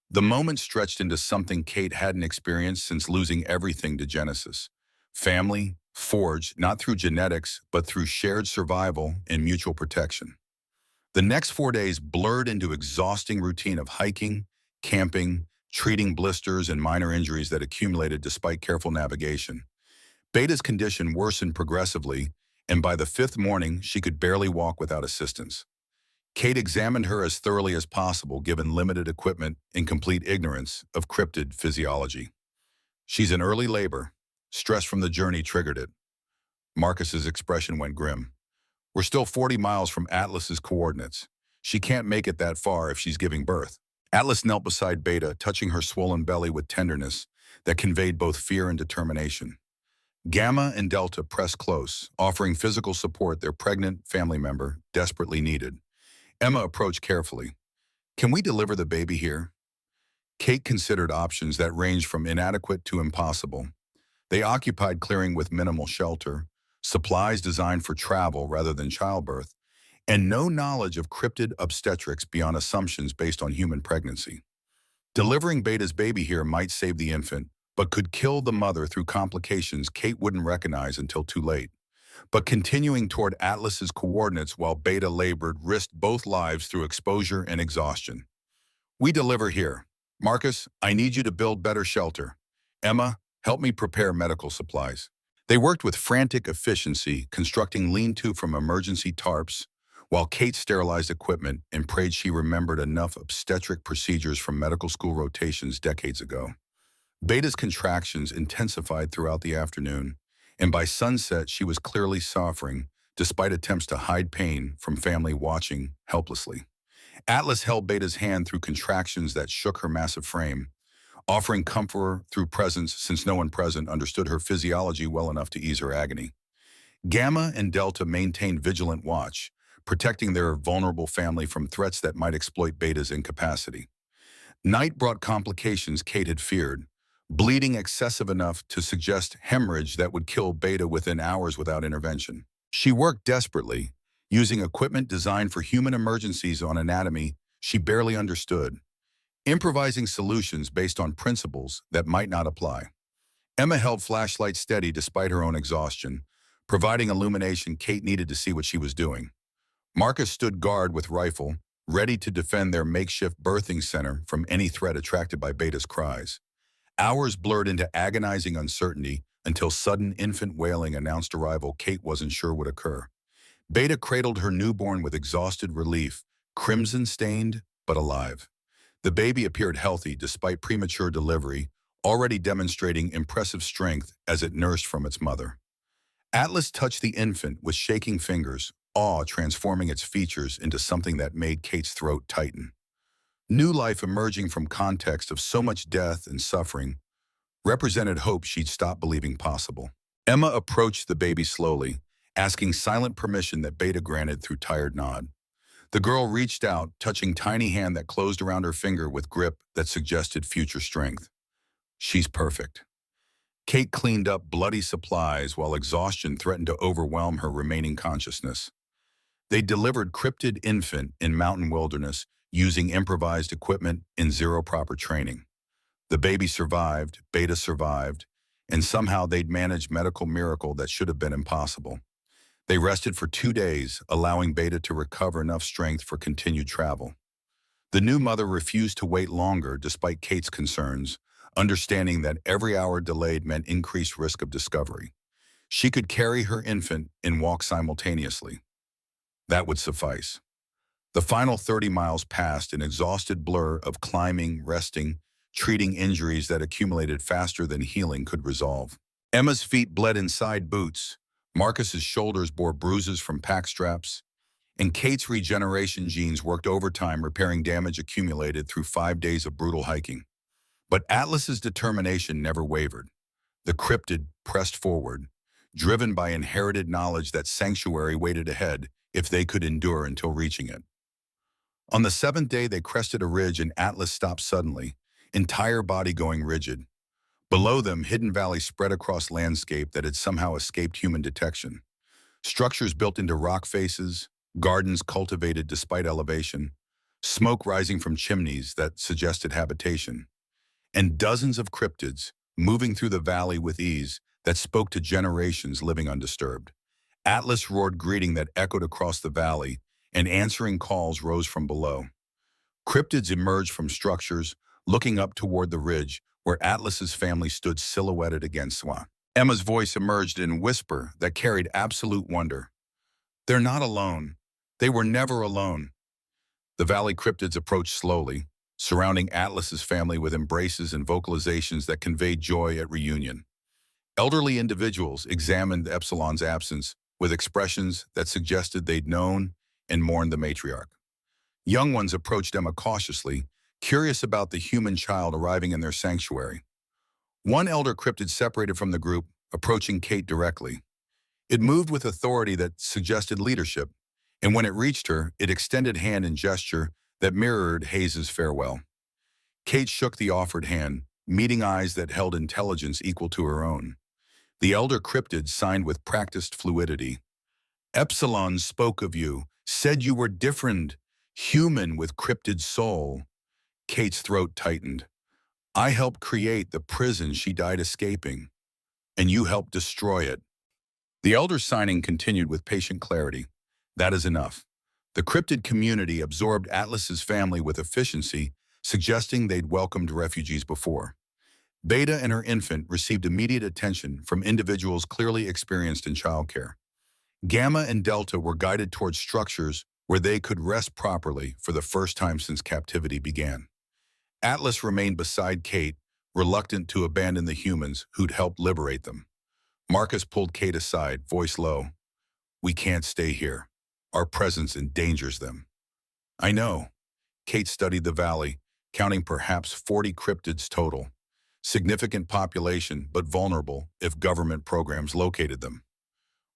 The moment stretched into something Kate hadn't experienced since losing everything to Genesis. Family, forged not through genetics, but through shared survival and mutual protection. The next 4 days blurred into exhausting routine of hiking, camping, treating blisters and minor injuries that accumulated despite careful navigation. Beta's condition worsened progressively, and by the 5th morning, she could barely walk without assistance. Kate examined her as thoroughly as possible given limited equipment and complete ignorance of cryptid physiology. "She's in early labor. Stress from the journey triggered it." Marcus's expression went grim. "We're still 40 miles from Atlas's coordinates. She can't make it that far if she's giving birth." Atlas knelt beside Beta, touching her swollen belly with tenderness that conveyed both fear and determination. Gamma and Delta pressed close, offering physical support their pregnant family member desperately needed. Emma approached carefully. "Can we deliver the baby here?" Kate considered options that ranged from inadequate to impossible. They occupied clearing with minimal shelter, supplies designed for travel rather than childbirth, and no knowledge of cryptid obstetrics beyond assumptions based on human pregnancy. Delivering Beta's baby here might save the infant, but could kill the mother through complications Kate wouldn't recognize until too late. But continuing toward Atlas's coordinates while Beta labored risked both lives through exposure and exhaustion. "We deliver here. Marcus, I need you to build better shelter. Emma, Help me prepare medical supplies. They worked with frantic efficiency, constructing lean-to from emergency tarps, while Kate sterilized equipment and prayed she remembered enough obstetric procedures from medical school rotations decades ago. Beta's contractions intensified throughout the afternoon, and by sunset she was clearly suffering, despite attempts to hide pain from family watching helplessly. Atlas held Beta's hand through contractions that shook her massive frame, offering comfort through presence since no one present understood her physiology well enough to ease her agony. Gamma and Delta maintained vigilant watch, protecting their vulnerable family from threats that might exploit Beta's incapacity. Night brought complications Kate had feared, bleeding excessive enough to suggest hemorrhage that would kill Beta within hours without intervention. She worked desperately, using equipment designed for human emergencies on anatomy she barely understood, improvising solutions based on principles that might not apply. Emma held flashlight steady despite her own exhaustion, providing illumination Kate needed to see what she was doing. Marcus stood guard with rifle, ready to defend their makeshift birthing center from any threat attracted by Beta's cries. Hours blurred into agonizing uncertainty until sudden infant wailing announced arrival Kate wasn't sure would occur. Beta cradled her newborn with exhausted relief, crimson-stained but alive. The baby appeared healthy despite premature delivery, already demonstrating impressive strength as it nursed from its mother. Atlas touched the infant with shaking fingers, awe transforming its features into something that made Kate's throat tighten. New life emerging from context of so much death and suffering represented hope she'd stopped believing possible. Emma approached the baby slowly, asking silent permission that Beta granted through tired nod. The girl reached out, touching tiny hand that closed around her finger with grip that suggested future strength. She's perfect. Kate cleaned up bloody supplies while exhaustion threatened to overwhelm her remaining consciousness. They delivered cryptid infant in mountain wilderness using improvised equipment in zero proper training. The baby survived, Beta survived, and somehow they'd managed medical miracle that should have been impossible. They rested for 2 days, allowing Beta to recover enough strength for continued travel. The new mother refused to wait longer despite Kate's concerns, understanding that every hour delayed meant increased risk of discovery. She could carry her infant and walk simultaneously. That would suffice. The final 30 miles passed an exhausted blur of climbing, resting, treating injuries that accumulated faster than healing could resolve. Emma's feet bled inside boots, Marcus's shoulders bore bruises from pack straps, and Kate's regeneration genes worked overtime repairing damage accumulated through 5 days of brutal hiking. But Atlas's determination never wavered. The cryptid pressed forward, driven by inherited knowledge that sanctuary waited ahead if they could endure until reaching it. On the 7th day, they crested a ridge and Atlas stopped suddenly, entire body going rigid. Below them, hidden valleys spread across landscape that had somehow escaped human detection. Structures built into rock faces, gardens cultivated despite elevation, smoke rising from chimneys that suggested habitation, and dozens of cryptids moving through the valley with ease that spoke to generations living undisturbed. Atlas roared greeting that echoed across the valley, and answering calls rose from below. Cryptids emerged from structures, looking up toward the ridge where Atlas's family stood silhouetted against Swan. Emma's voice emerged in a whisper that carried absolute wonder. They're not alone. They were never alone. The valley cryptids approached slowly, surrounding Atlas's family with embraces and vocalizations that conveyed joy at reunion. Elderly individuals examined Epsilon's absence with expressions that suggested they'd known and mourned the matriarch. Young ones approached Emma cautiously, curious about the human child arriving in their sanctuary. One elder cryptid separated from the group, approaching Kate directly. It moved with authority that suggested leadership, and when it reached her, it extended hand in gesture that mirrored Hayes's farewell. Kate shook the offered hand, meeting eyes that held intelligence equal to her own. The elder cryptid signed with practiced fluidity. Epsilon spoke of you, said you were different, human with cryptid soul. Kate's throat tightened. I helped create the prison she died escaping, and you helped destroy it. The elder's signing continued with patient clarity. That is enough. The cryptid community absorbed Atlas's family with efficiency, suggesting they'd welcomed refugees before. Beta and her infant received immediate attention from individuals clearly experienced in childcare. Gamma and Delta were guided towards structures where they could rest properly for the first time since captivity began. Atlas remained beside Kate, reluctant to abandon the humans who'd helped liberate them. Marcus pulled Kate aside, voice low. "We can't stay here. Our presence endangers them." "I know." Kate studied the valley, counting perhaps 40 cryptids total. Significant population, but vulnerable if government programs located them.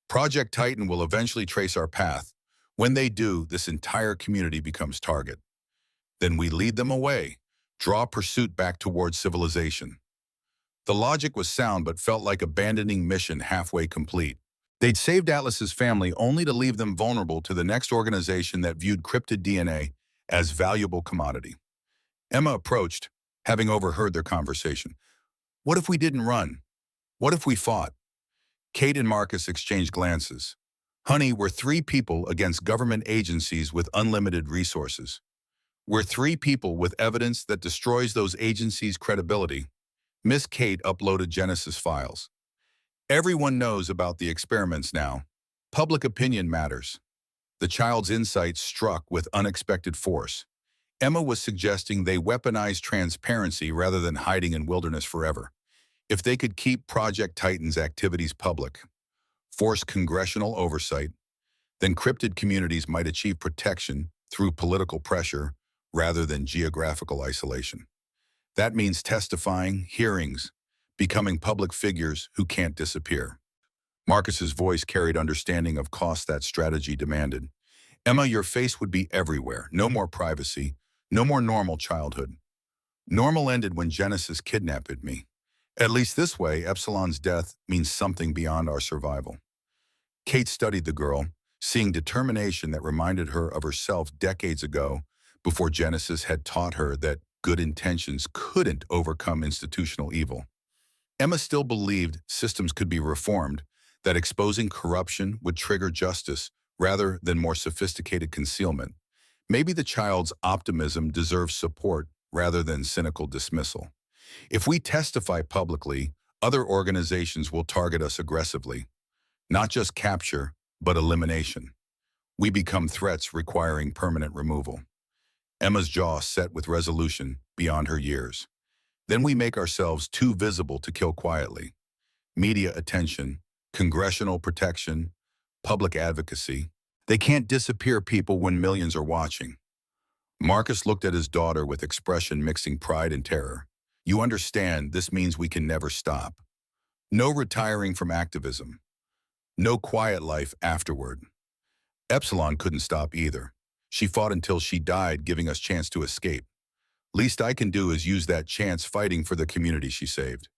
Project Titan will eventually trace our path. When they do, this entire community becomes target. Then we lead them away, draw pursuit back towards civilization. The logic was sound but felt like abandoning mission halfway complete. They'd saved Atlas's family only to leave them vulnerable to the next organization that viewed cryptid DNA as valuable commodity. Emma approached, having overheard their conversation. "What if we didn't run? What if we fought?" Kate and Marcus exchanged glances. "Honey, we're three people against government agencies with unlimited resources. We're three people with evidence that destroys those agencies' credibility." Miss Kate uploaded Genesis files. "Everyone knows about the experiments now. Public opinion matters." The child's insight struck with unexpected force. Emma was suggesting they weaponize transparency rather than hiding in wilderness forever. If they could keep Project Titan's activities public, force congressional oversight, then cryptid communities might achieve protection through political pressure rather than geographical isolation. That means testifying, hearings, becoming public figures who can't disappear. Marcus's voice carried understanding of cost that strategy demanded. "Emma, your face would be everywhere. No more privacy. No more normal childhood. Normal ended when Genesis kidnapped me. At least this way, Epsilon's death means something beyond our survival." Kate studied the girl, seeing determination that reminded her of herself decades ago, before Genesis had taught her that good intentions couldn't overcome institutional evil. Emma still believed systems could be reformed, that exposing corruption would trigger justice rather than more sophisticated concealment. Maybe the child's optimism deserves support rather than cynical dismissal. If we testify publicly, other organizations will target us aggressively. Not just capture, but elimination. We become threats requiring permanent removal. Emma's jaw set with resolution beyond her years. Then we make ourselves too visible to kill quietly. Media attention, congressional protection, public advocacy. They can't disappear people when millions are watching. Marcus looked at his daughter with expression mixing pride and terror. "You understand, this means we can never stop. No retiring from activism. No quiet life afterward." Epsilon couldn't stop either. She fought until she died, giving us chance to escape. "Least I can do is use that chance fighting for the community she saved."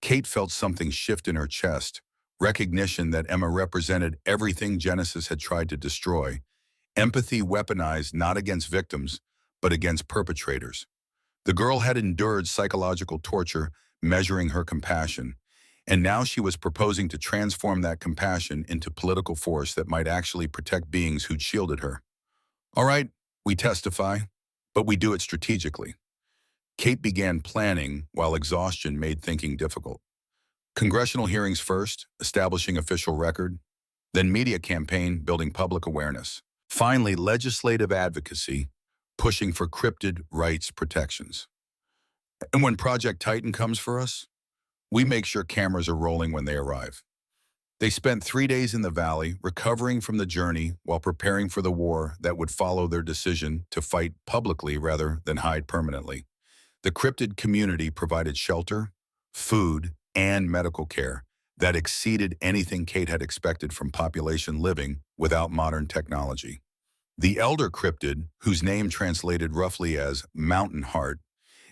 Kate felt something shift in her chest, recognition that Emma represented everything Genesis had tried to destroy. Empathy weaponized not against victims, but against perpetrators. The girl had endured psychological torture, measuring her compassion, and now she was proposing to transform that compassion into political force that might actually protect beings who'd shielded her. "All right, we testify, but we do it strategically." Kate began planning while exhaustion made thinking difficult. Congressional hearings first, establishing official record, then media campaign, building public awareness. Finally, legislative advocacy, pushing for cryptid rights protections. And when Project Titan comes for us, we make sure cameras are rolling when they arrive. They spent 3 days in the valley, recovering from the journey while preparing for the war that would follow their decision to fight publicly rather than hide permanently. The cryptid community provided shelter, food, and medical care that exceeded anything Kate had expected from population living without modern technology. The elder cryptid, whose name translated roughly as Mountain Heart,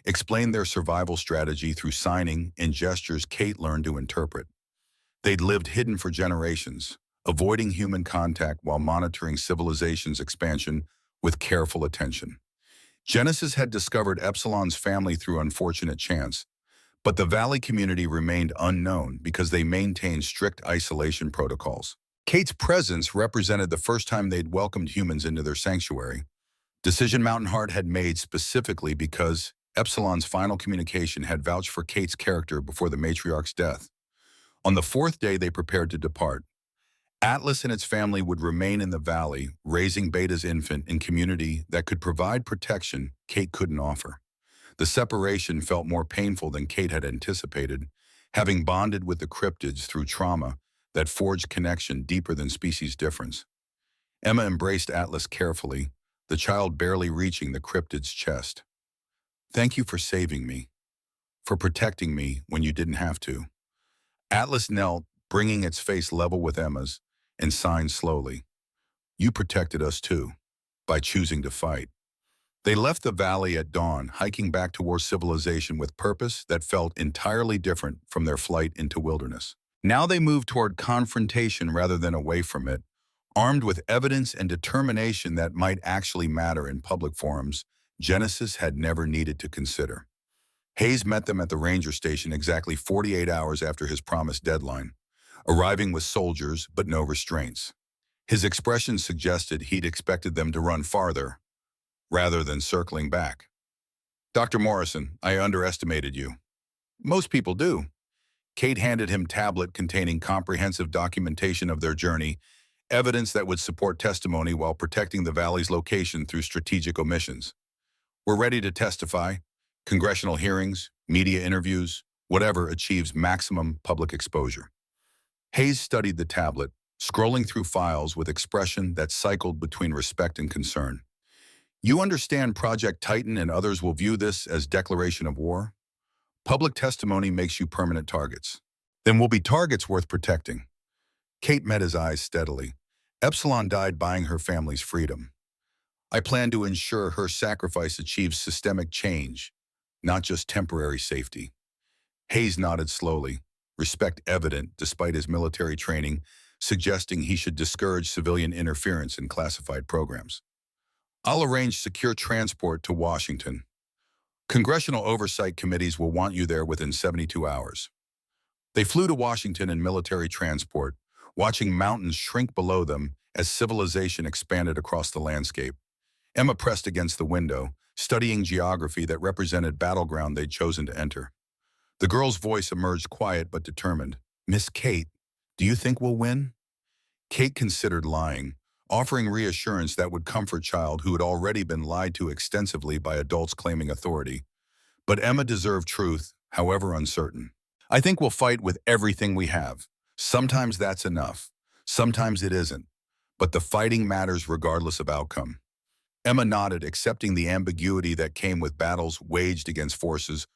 explained their survival strategy through signing and gestures Kate learned to interpret. They'd lived hidden for generations, avoiding human contact while monitoring civilization's expansion with careful attention. Genesis had discovered Epsilon's family through unfortunate chance, but the valley community remained unknown because they maintained strict isolation protocols. Kate's presence represented the first time they'd welcomed humans into their sanctuary. Decision Mountain Heart had made specifically because Epsilon's final communication had vouched for Kate's character before the matriarch's death. On the fourth day, they prepared to depart. Atlas and its family would remain in the valley, raising Beta's infant in community that could provide protection Kate couldn't offer. The separation felt more painful than Kate had anticipated, having bonded with the cryptids through trauma that forged connection deeper than species difference. Emma embraced Atlas carefully, the child barely reaching the cryptid's chest. "Thank you for saving me, for protecting me when you didn't have to." Atlas knelt, bringing its face level with Emma's, and signed slowly. "You protected us too, by choosing to fight." They left the valley at dawn, hiking back towards civilization with purpose that felt entirely different from their flight into wilderness. Now they moved toward confrontation rather than away from it, armed with evidence and determination that might actually matter in public forums Genesis had never needed to consider. Hayes met them at the ranger station exactly 48 hours after his promised deadline, arriving with soldiers but no restraints. His expression suggested he'd expected them to run farther, rather than circling back. "Dr. Morrison, I underestimated you." "Most people do." Kate handed him a tablet containing comprehensive documentation of their journey, evidence that would support testimony while protecting the valley's location through strategic omissions. "We're ready to testify. Congressional hearings, media interviews, whatever achieves maximum public exposure." Hayes studied the tablet, scrolling through files with expression that cycled between respect and concern. "You understand Project Titan and others will view this as declaration of war? Public testimony makes you permanent targets. Then we'll be targets worth protecting." Kate met his eyes steadily. "Epsilon died buying her family's freedom. I plan to ensure her sacrifice achieves systemic change, not just temporary safety." Hayes nodded slowly, respect evident despite his military training, suggesting he should discourage civilian interference in classified programs. "I'll arrange secure transport to Washington. Congressional oversight committees will want you there within 72 hours. They flew to Washington in military transport, watching mountains shrink below them as civilization expanded across the landscape. Emma pressed against the window, studying geography that represented battleground they'd chosen to enter. The girl's voice emerged quiet but determined. "Miss Kate, do you think we'll win?" Kate considered lying, offering reassurance that would comfort child who had already been lied to extensively by adults claiming authority. But Emma deserved truth, however uncertain. "I think we'll fight with everything we have. Sometimes that's enough. Sometimes it isn't. But the fighting matters regardless of outcome." Emma nodded, accepting the ambiguity that came with battles waged against forces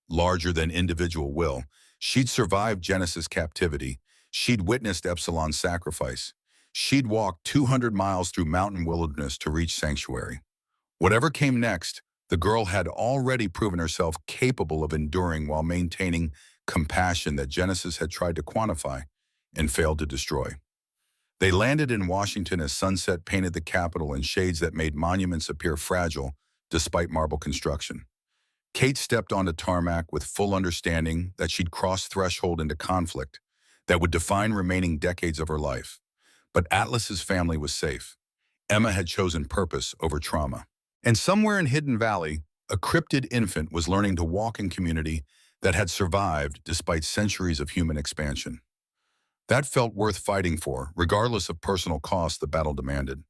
larger than individual will. She'd survived Genesis' captivity. She'd witnessed Epsilon's sacrifice. She'd walked 200 miles through mountain wilderness to reach sanctuary. Whatever came next, the girl had already proven herself capable of enduring while maintaining compassion that Genesis had tried to quantify and failed to destroy. They landed in Washington as sunset painted the capital in shades that made monuments appear fragile despite marble construction. Kate stepped onto tarmac with full understanding that she'd crossed threshold into conflict that would define remaining decades of her life. But Atlas's family was safe. Emma had chosen purpose over trauma. And somewhere in Hidden Valley, a cryptid infant was learning to walk in community that had survived despite centuries of human expansion. That felt worth fighting for, regardless of personal cost the battle demanded.